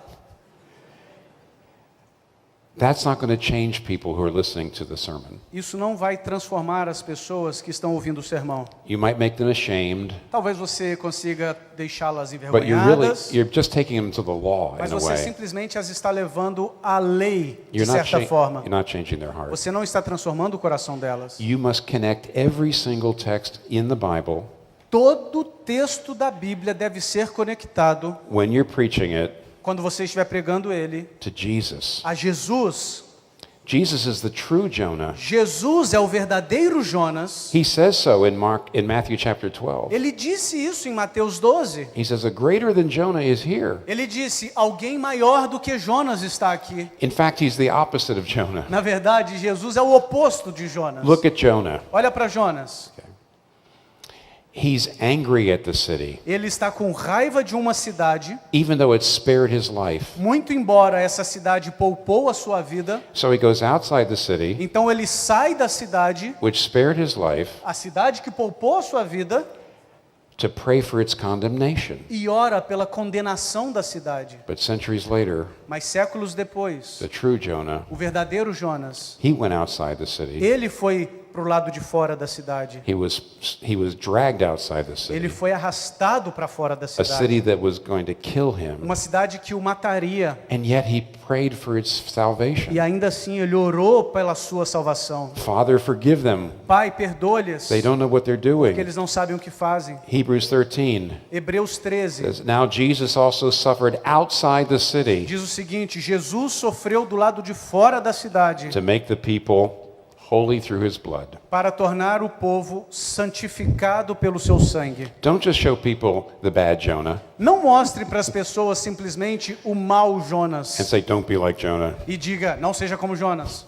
That's not going to change people who are listening to the sermon. Isso não vai transformar as pessoas que estão ouvindo o sermão. You might make them ashamed, Talvez você consiga deixá-las but envergonhadas, you're just taking them to the law mas in a você way. simplesmente as está levando à lei, de You're not, certa forma. you're not changing their heart. Você não está transformando o coração delas. You must connect every single text in the Bible Todo texto da Bíblia deve ser conectado, when you're preaching it quando você estiver pregando ele, to Jesus. a Jesus. Jesus is the true Jonah. Jesus é o verdadeiro Jonas. He says so in Matthew chapter 12. Ele disse isso em Mateus 12. He says, a greater than Jonah is here. Ele disse, alguém maior do que Jonas está aqui. In fact, he's the opposite of Jonah. Na verdade, Jesus é o oposto de Jonas. Look at Jonah. Olha para Jonas. He's angry at the city, Ele está com raiva de uma cidade, even though it spared his life. muito embora essa cidade poupou a sua vida. So he goes outside the city, Então ele sai da cidade, which spared his life, a cidade que poupou a sua vida, to pray for its condemnation. e ora pela condenação da cidade. But centuries later, Mas séculos depois, the true Jonah, o verdadeiro Jonas, he went outside the city. ele foi para o lado de fora da cidade. He was dragged outside the Ele city, foi arrastado para fora da a cidade. city that was going to kill him. Uma cidade que o mataria. And yet he prayed for its salvation. E ainda assim ele orou pela sua salvação. Father, forgive them. Pai, perdoa-lhes, They don't know what they're porque doing. eles não sabem o que fazem. Hebrews 13 Hebreus 13 says, now Jesus also suffered outside the city diz o seguinte: Jesus sofreu do lado de fora da cidade to make the people holy through his blood. para tornar o povo santificado pelo seu sangue. Don't just show people the bad Jonah Não mostre para as pessoas simplesmente o mau and Jonas say, don't be like Jonah. e diga, não seja como Jonas.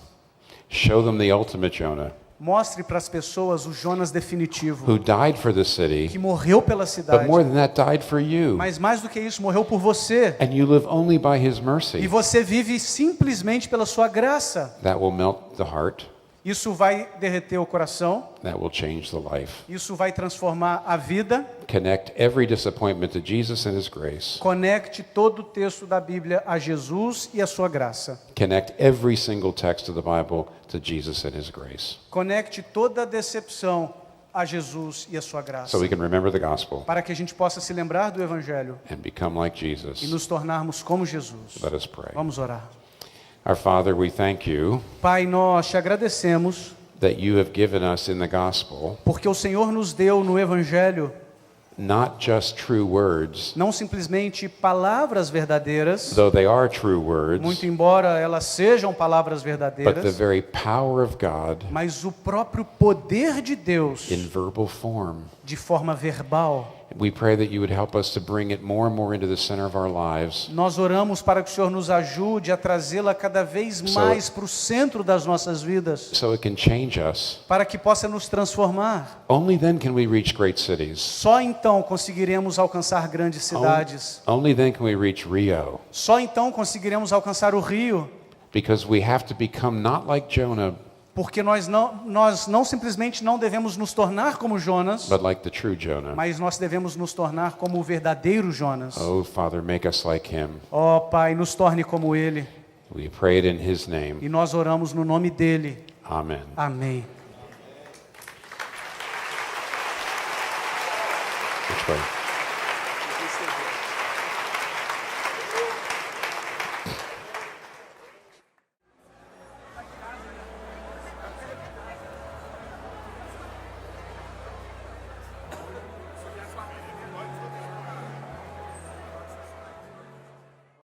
Show them the ultimate Jonah Mostre para as pessoas o Jonas definitivo, who died for the que city, morreu pela but cidade. more than that, died for you. Mas mais do que isso, morreu por você. And you live only by his E mercy. você vive simplesmente pela sua graça. That will melt the heart. Isso vai derreter o coração, That will change the life. isso vai transformar a vida. Connect every disappointment to Jesus and his grace. Conecte todo o texto da Bíblia a Jesus e a sua graça. Connect every single text of the Bible to Jesus and his grace. Conecte toda a decepção a Jesus e a sua graça. So we can remember the gospel Para que a gente possa se lembrar do Evangelho and become like e Jesus. nos tornarmos como Jesus. Let us pray. Vamos orar. Our Father, we thank you Pai, nós te agradecemos that you have given us in the gospel, porque o Senhor nos deu no Evangelho not just true words, não simplesmente palavras verdadeiras, though they are true words, muito embora elas sejam palavras but the verdadeiras, very power of God mas o próprio poder de Deus in verbal form. de forma verbal. We pray that you would help us to bring it more and more into the center of our lives, Nós oramos para que o Senhor nos ajude a trazê-la cada vez mais para o centro das nossas vidas, so it can change us. para que possa nos transformar. Only then can we reach great cities. Só então conseguiremos alcançar grandes cidades. Only then can we reach Rio. Só então conseguiremos alcançar o Rio, Because we have to become not like Jonah, porque nós não simplesmente não devemos nos tornar como Jonas, but like the true Jonah. mas nós devemos nos tornar como o verdadeiro Jonas. Oh, Father, make us like him. Ó Pai, nos torne como ele. We pray it in his name. E nós oramos no nome dele. Amen. Amém. Which way?